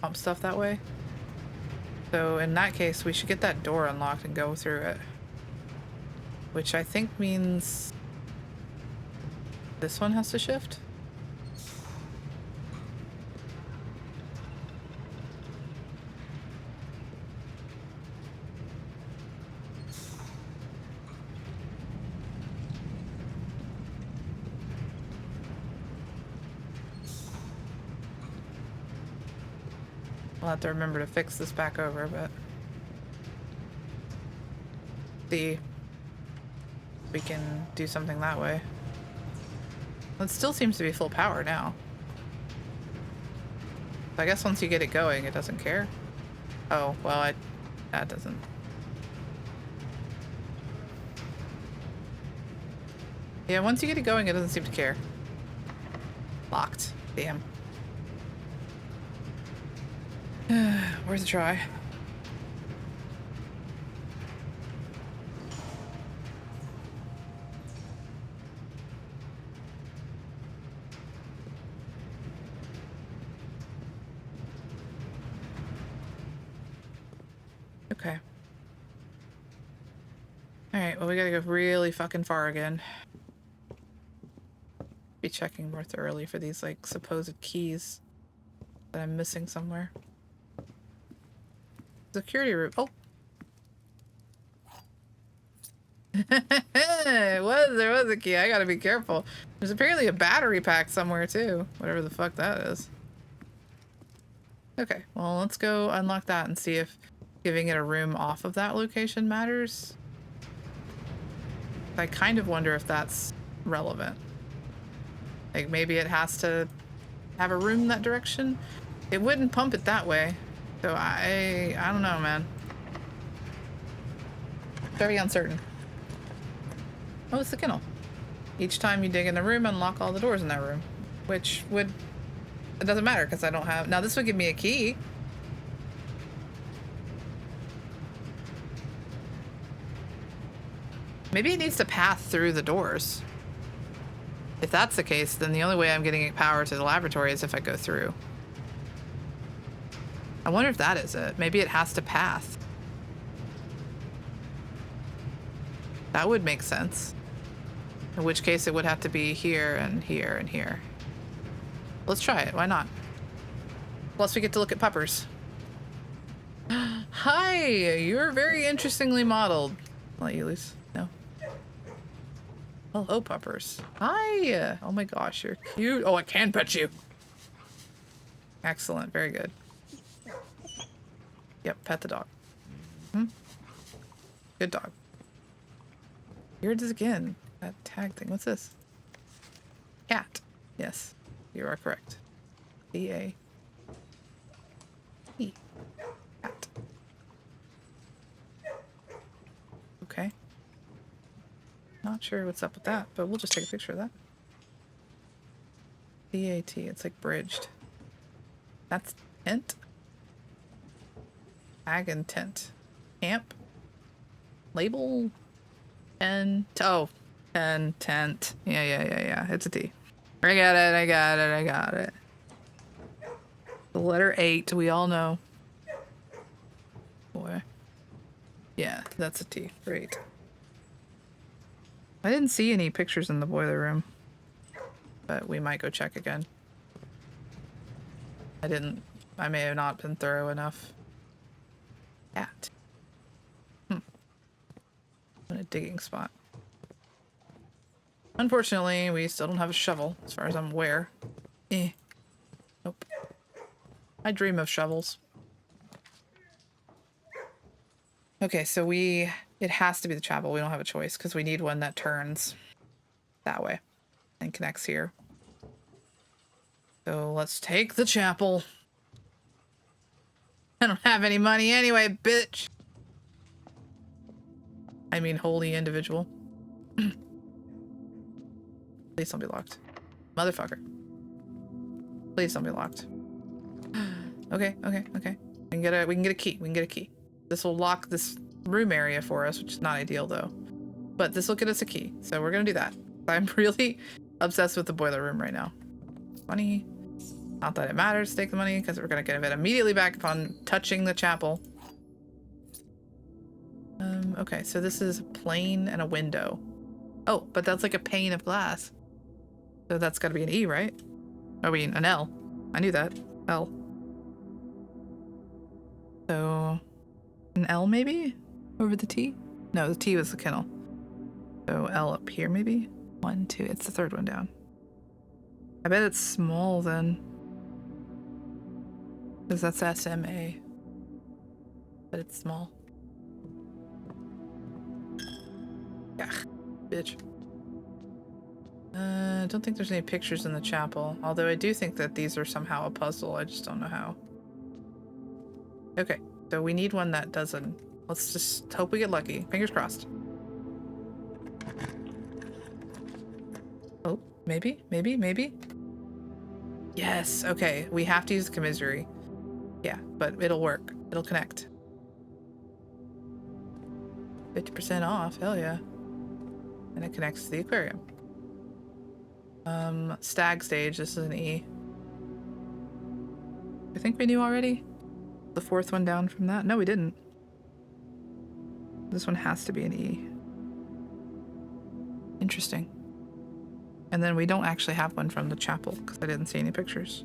pump stuff that way. So in that case, we should get that door unlocked and go through it. Which I think means this one has to shift. We'll have to remember to fix this back over, but see if we can do something that way. It still seems to be full power now. So I guess once you get it going, it doesn't care. Oh, well, that doesn't. Yeah, once you get it going, it doesn't seem to care. Locked. Damn. Where's the try? Okay. Alright, well, we gotta go really fucking far again. Be checking more thoroughly for these, like, supposed keys that I'm missing somewhere. Security room. Oh. There was a key. I gotta be careful. There's apparently a battery pack somewhere too. Whatever the fuck that is. Okay, well, let's go unlock that and see if giving it a room off of that location matters. I kind of wonder if that's relevant. Like, maybe it has to have a room that direction. It wouldn't pump it that way. So I don't know, man. Very uncertain. Oh, it's the kennel. Each time you dig in the room, unlock all the doors in that room. Which would... It doesn't matter because I don't have... Now this would give me a key. Maybe it needs to pass through the doors. If that's the case, then the only way I'm getting power to the laboratory is if I go through. I wonder if that is it. Maybe it has to pass. That would make sense. In which case it would have to be here and here and here. Let's try it. Why not? Plus we get to look at puppers. Hi! You're very interestingly modeled. I'll let you loose. No. Hello, puppers. Hi! Oh my gosh, you're cute. Oh, I can pet you. Excellent. Very good. Yep, pet the dog. Hmm? Good dog. Here it is again. That tag thing. What's this? Cat. Yes, you are correct. C-A. E. Cat. Okay. Not sure what's up with that, but we'll just take a picture of that. C-A-T. It's like bridged. That's tent. Tag and tent. Camp. Label. And oh. And tent. Yeah. It's a T. I got it. The letter 8, we all know. Boy. Yeah, that's a T. Great. I didn't see any pictures in the boiler room. But we might go check again. I may have not been thorough enough. Cat. In a digging spot. Unfortunately, we still don't have a shovel, as far as I'm aware. Nope. I dream of shovels. Okay, so it has to be the chapel. We don't have a choice, because we need one that turns that way and connects here. So let's take the chapel. I don't have any money anyway, bitch. I mean, holy individual. Please don't be locked. Motherfucker. Please don't be locked. Okay. We can get a key. This will lock this room area for us, which is not ideal though. But this will get us a key. So we're gonna do that. I'm really obsessed with the boiler room right now. Money. Not that it matters to take the money, because we're gonna get it immediately back upon touching the chapel. Okay, so this is a plane and a window. Oh, but that's like a pane of glass. So that's gotta be an E, right? I mean, an L. I knew that. L. So, an L maybe? Over the T? No, the T was the kennel. So L up here maybe? 1, 2, it's the third one down. I bet it's small then. Because that's SMA. But it's small. Yeah, bitch. I don't think there's any pictures in the chapel. Although I do think that these are somehow a puzzle. I just don't know how. Okay, so we need one that doesn't. Let's just hope we get lucky. Fingers crossed. Oh, maybe. Yes, okay. We have to use the commissary. Yeah, but it'll work. It'll connect. 50% off, hell yeah. And it connects to the aquarium. Stag stage, this is an E. I think we knew already. The fourth one down from that? No, we didn't. This one has to be an E. Interesting. And then we don't actually have one from the chapel, because I didn't see any pictures.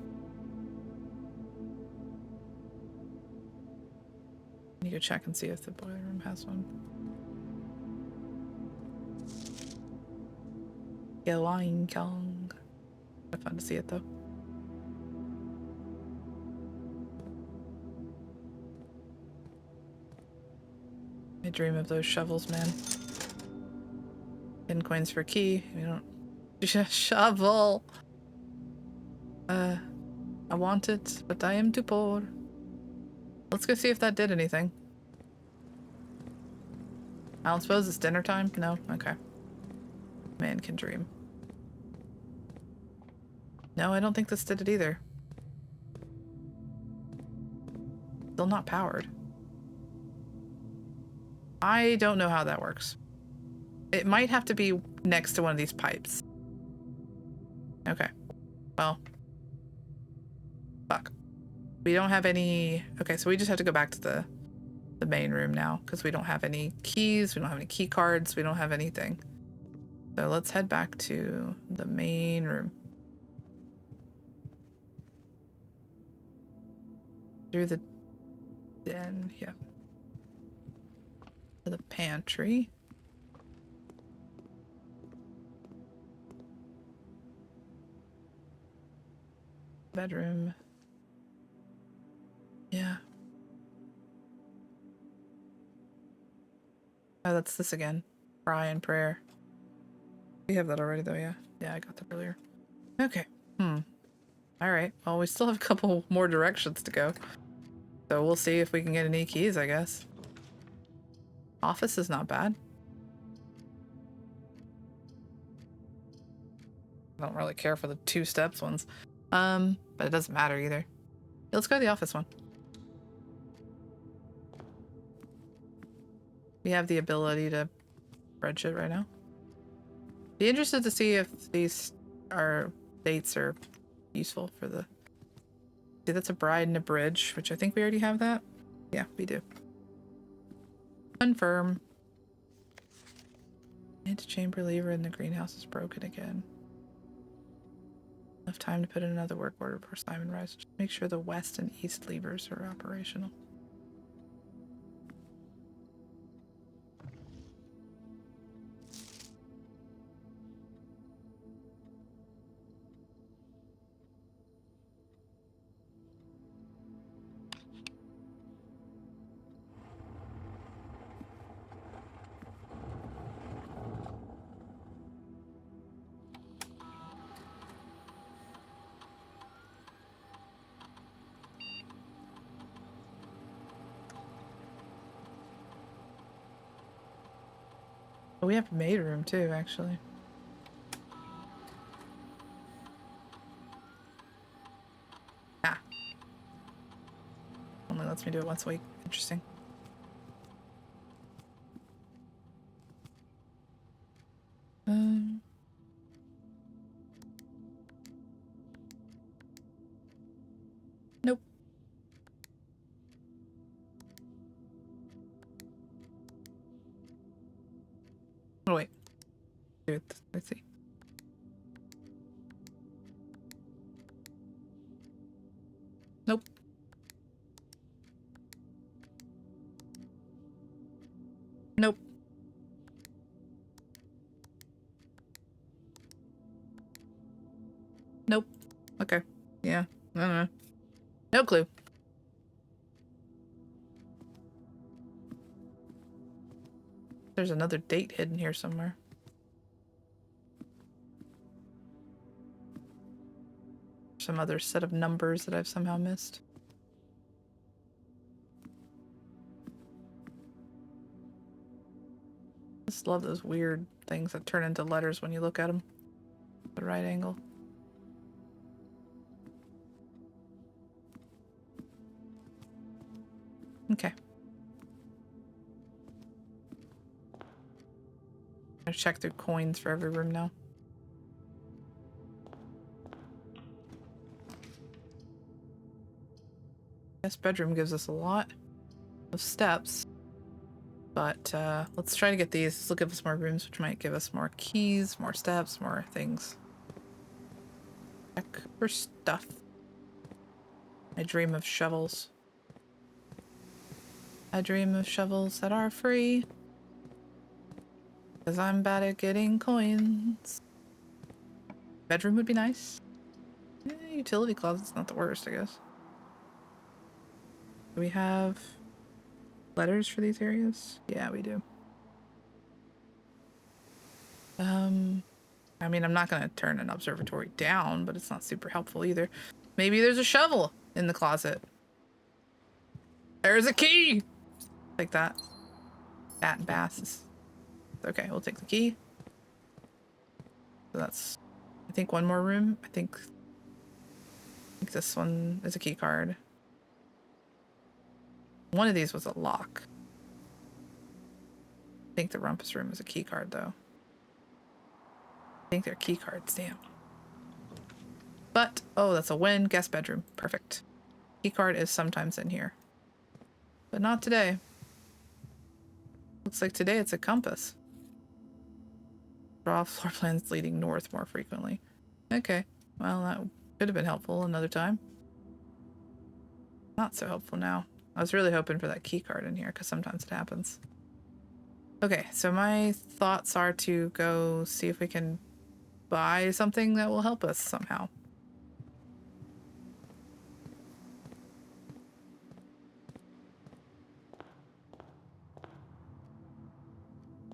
Let me go check and see if the boiler room has one. Yelling Kong. Fun to see it though. I dream of those shovels, man. 10 coins for a key. We don't. Shovel. I want it, but I am too poor. Let's go see if that did anything. I don't suppose it's dinner time? No? Okay. Man can dream. No, I don't think this did it either. Still not powered. I don't know how that works. It might have to be next to one of these pipes. Okay. Well. Fuck. We don't have any... Okay, so we just have to go back to the main room now, because we don't have any keys, we don't have any key cards, we don't have anything. So let's head back to the main room. Through the den, yeah. To the pantry. Bedroom. Yeah. Oh, that's this again. Cry and prayer. We have that already though, yeah. Yeah, I got that earlier. Okay. Alright. Well, we still have a couple more directions to go. So we'll see if we can get any keys, I guess. Office is not bad. I don't really care for the 2 steps ones. But it doesn't matter either. Let's go to the office one. We have the ability to spread shit right now. Be interested to see if these dates are useful for the... See, that's a bride and a bridge, which I think we already have that. Yeah, we do. Confirm. Antechamber lever in the greenhouse is broken again. Enough time to put in another work order before Simon arrives. Just make sure the west and east levers are operational. Oh, we have a maid room too, actually. Ah. Only lets me do it once a week. Interesting. Nope. Oh, wait. Do it. Let's see. Nope. Nope. Nope. Okay. Yeah. I don't know. No clue. There's another date hidden here somewhere. Some other set of numbers that I've somehow missed. I just love those weird things that turn into letters when you look at them at the right angle. Okay. I check through coins for every room now. This bedroom gives us a lot of steps, but let's try to get these. This will give us more rooms, which might give us more keys, more steps, more things. Check for stuff. I dream of shovels. I dream of shovels that are free. Because I'm bad at getting coins. Bedroom would be nice. Utility closet's not the worst, I guess. Do we have letters for these areas? Yeah, we do. I mean, I'm not going to turn an observatory down, but it's not super helpful either. Maybe there's a shovel in the closet. There's a key! Like that. Bat and bass. Okay, we'll take the key. So that's, I think, one more room. I think this one is a key card. One of these was a lock. I think the rumpus room is a key card, though. I think they're key cards, damn. But, oh, that's a win. Guest bedroom. Perfect. Keycard is sometimes in here. But not today. Looks like today it's a compass. Draw floor plans leading north more frequently. Okay. Well, that could have been helpful another time. Not so helpful now. I was really hoping for that key card in here because sometimes it happens. Okay, so my thoughts are to go see if we can buy something that will help us somehow.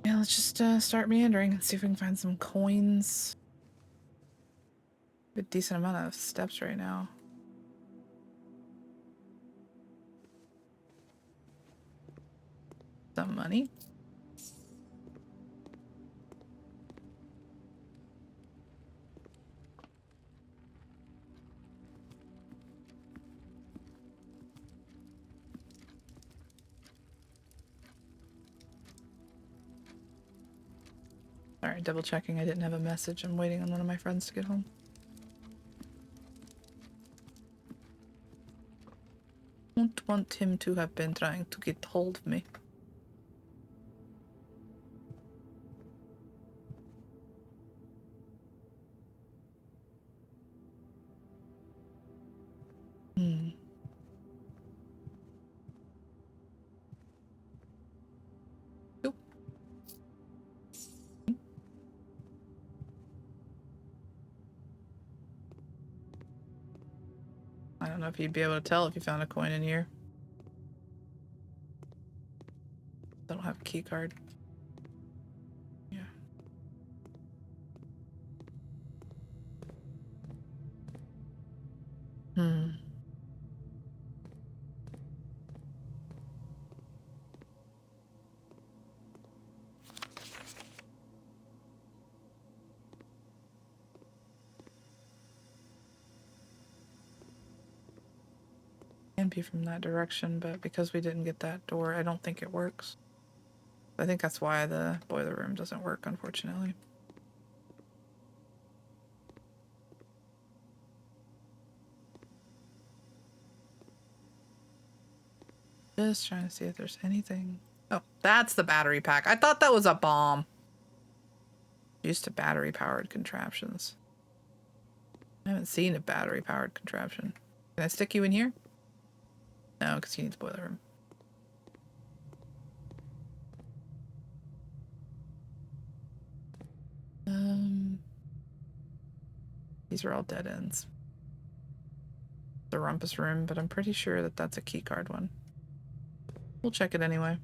Yeah, let's just start meandering and see if we can find some coins. A decent amount of steps right now. Some money. Alright, double checking I didn't have a message. I'm waiting on one of my friends to get home. Don't want him to have been trying to get hold of me. Oop. I don't know if you'd be able to tell if you found a coin in here. I don't have a key card. Yeah. Can be from that direction, but because we didn't get that door, I don't think it works. I think that's why the boiler room doesn't work, unfortunately. Just trying to see if there's anything. Oh, that's the battery pack. I thought that was a bomb. Used to battery powered contraptions. I haven't seen a battery powered contraption. Can I stick you in here? No, because you need the boiler room. These are all dead ends. The rumpus room, but I'm pretty sure that that's a key card one. We'll check it anyway.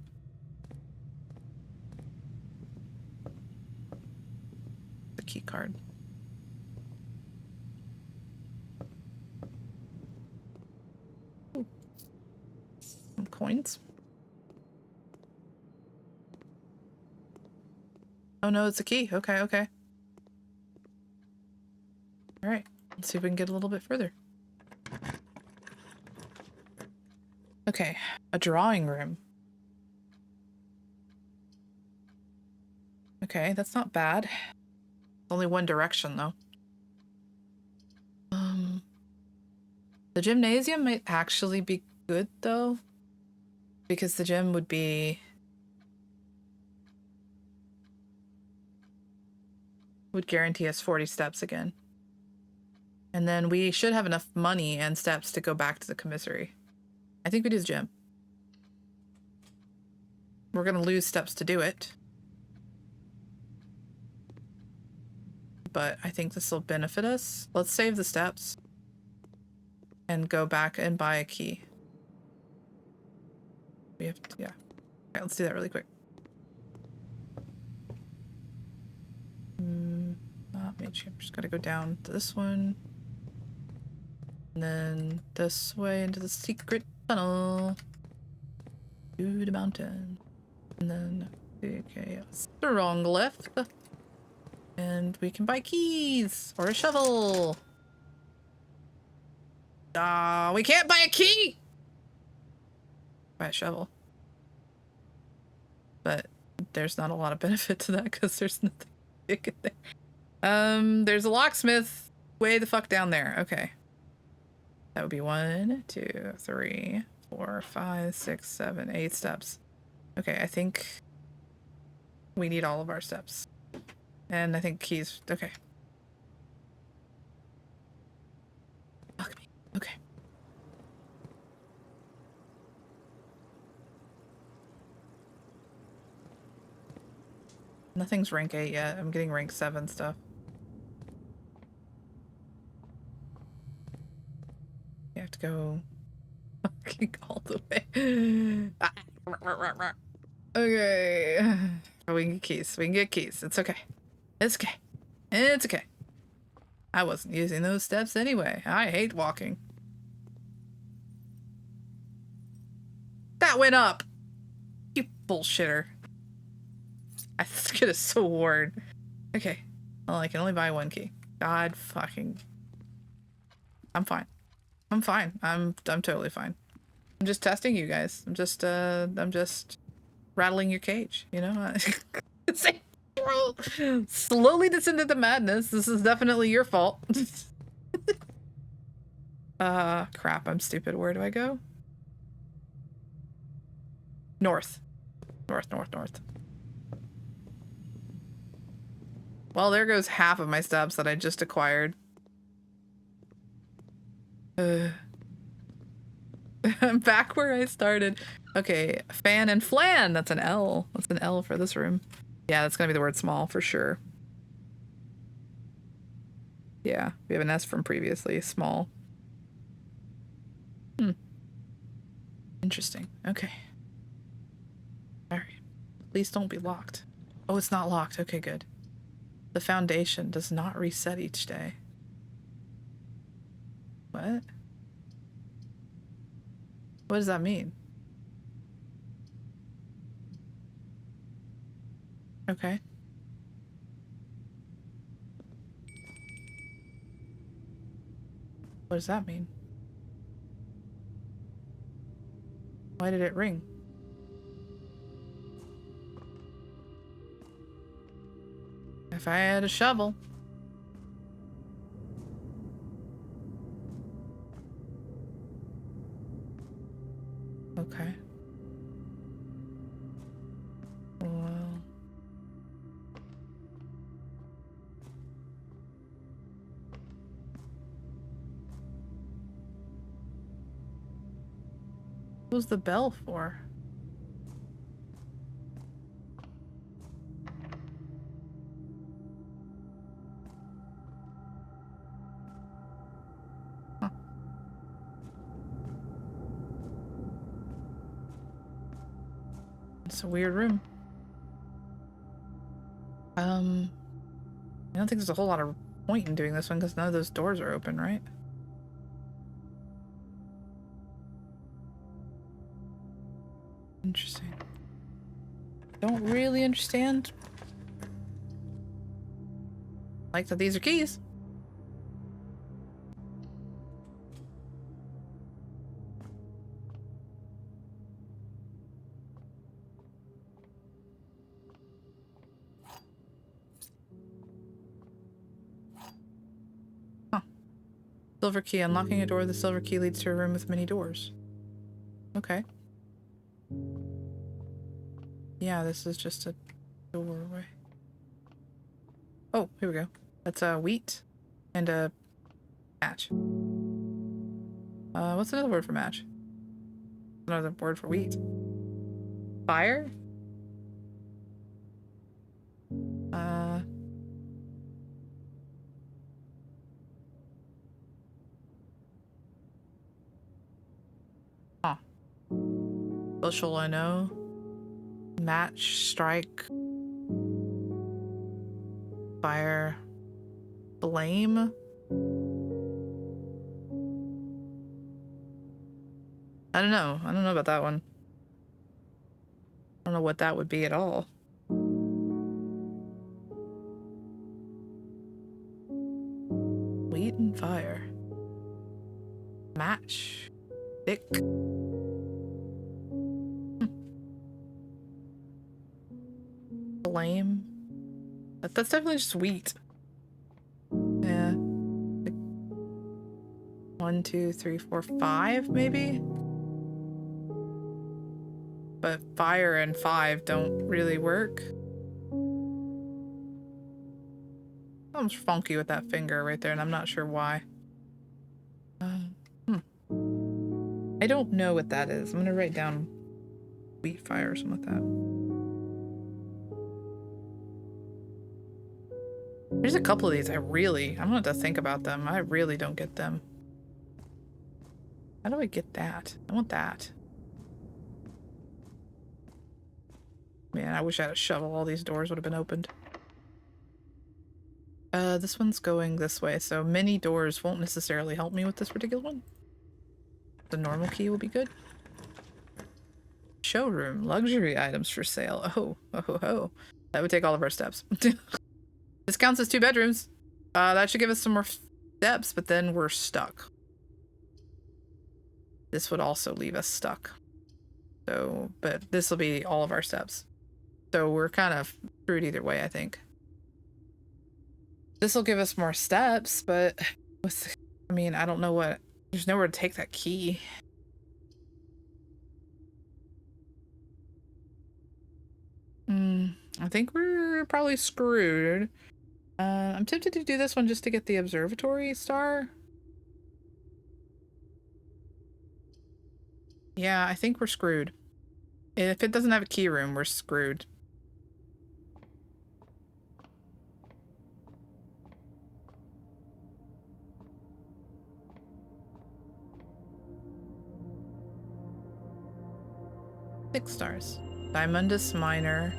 The key card. Ooh. Some coins. Oh no, it's a key. Okay, okay. All right, let's see if we can get a little bit further. Okay, a drawing room. Okay, that's not bad. Only one direction though. The gymnasium might actually be good though, because the gym would be would guarantee us 40 steps again. And then we should have enough money and steps to go back to the commissary. I think we do the gym. We're gonna lose steps to do it. But I think this will benefit us. Let's save the steps and go back and buy a key. We have to, yeah. Okay, let's do that really quick. I'm just gotta go down to this one. And then this way into the secret tunnel. To the mountain. And then, okay, strong left. And we can buy keys or a shovel. We can't buy a key! Buy a shovel. But there's not a lot of benefit to that because there's nothing big in there. There's a locksmith. Way the fuck down there. Okay. That would be 1, 2, 3, 4, 5, 6, 7, 8 steps. Okay, I think we need all of our steps. And I think keys. Okay. Fuck me. Okay. Nothing's rank 8 yet. I'm getting rank 7 stuff. You have to go all the way. Okay. Oh, we can get keys. We can get keys. It's okay. It's okay. It's okay. I wasn't using those steps anyway. I hate walking. That went up! You bullshitter. I could have sworn. Okay. Well, I can only buy 1 key. God fucking... I'm fine. I'm fine. I'm totally fine. I'm just testing you guys. I'm just rattling your cage, you know? Slowly descend into madness. This is definitely your fault. Crap, I'm stupid. Where do I go? North. North, north, north. Well, there goes half of my steps that I just acquired. I'm back where I started. Okay, fan and flan. That's an L. That's an L for this room. Yeah, that's gonna be the word small for sure. Yeah, we have an S from previously. Small. Interesting. Okay. Alright. Please don't be locked. Oh, it's not locked. Okay, good. The foundation does not reset each day. What? What does that mean? Okay. What does that mean? Why did it ring? If I had a shovel. Okay. Well. What was the bell for? Huh. It's a weird room. I don't think there's a whole lot of point in doing this one because none of those doors are open, right? Interesting. Don't really understand. Like that these are keys. Huh. Silver key. Unlocking a door. The silver key leads to a room with many doors. Okay. Yeah, this is just a doorway. Oh, here we go. That's a wheat and a match. What's another word for match? Another word for wheat. Fire? Huh. Bushel, I know. Match, strike. Fire. Blame? I don't know. I don't know about that one. I don't know what that would be at all. Wheat and fire. Match. Thick. Blame. That's definitely just wheat. Yeah. 1, 2, 3, 4, 5, maybe? But fire and 5 don't really work. Something's funky with that finger right there, and I'm not sure why. I don't know what that is. I'm gonna write down wheat fire or something like that. There's a couple of these I'm gonna have to think about them. I really don't get them. How do I get that? I want that. Man, I wish I had a shovel. All these doors would have been opened. This one's going this way, so many doors won't necessarily help me with this particular one. The normal key will be good. Showroom, luxury items for sale. Oh. That would take all of our steps. This counts as 2 bedrooms. That should give us some more steps, but then we're stuck. This would also leave us stuck. So, but this will be all of our steps. So we're kind of screwed either way, I think. This will give us more steps, but with, I mean, I don't know what, there's nowhere to take that key. I think we're probably screwed. I'm tempted to do this one just to get the observatory star. Yeah, I think we're screwed. If it doesn't have a key room, we're screwed. Six stars. Diamondus Minor.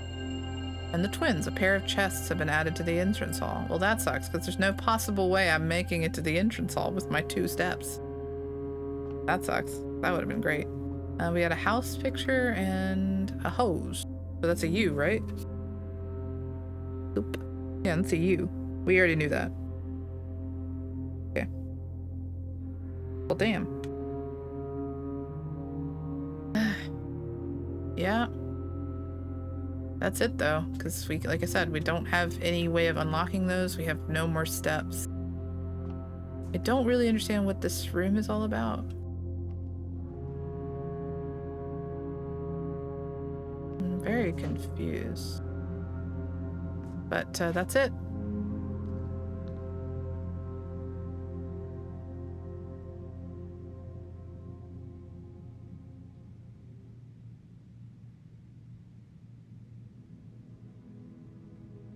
And the twins, a pair of chests have been added to the entrance hall. Well, that sucks, because there's no possible way I'm making it to the entrance hall with my 2 steps. That sucks. That would have been great. We had a house picture and a hose. So that's a U, right? Oop. Yeah, that's a U. We already knew that. Okay. Well, damn. Yeah. That's it though, because we, like I said, we don't have any way of unlocking those. We have no more steps. I don't really understand what this room is all about. I'm very confused. But that's it.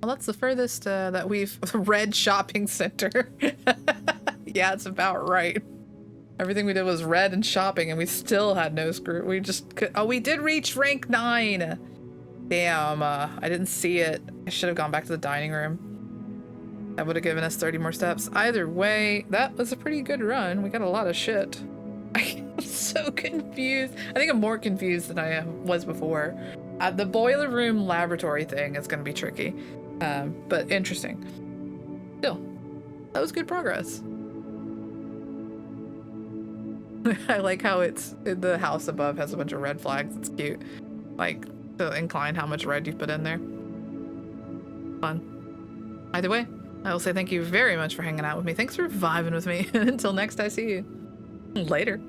Well, that's the furthest that we've read shopping center. Yeah, it's about right. Everything we did was red and shopping, and we still had no screw. We just could. Oh, we did reach rank 9. Damn, I didn't see it. I should have gone back to the dining room. That would have given us 30 more steps. Either way, that was a pretty good run. We got a lot of shit. I'm so confused. I think I'm more confused than I was before. The boiler room laboratory thing is going to be tricky. But interesting. Still, that was good progress. I like how it's the house above has a bunch of red flags. It's cute. Like to incline how much red you put in there. Fun. Either way, I will say thank you very much for hanging out with me. Thanks for vibing with me. Until next I see you. Later.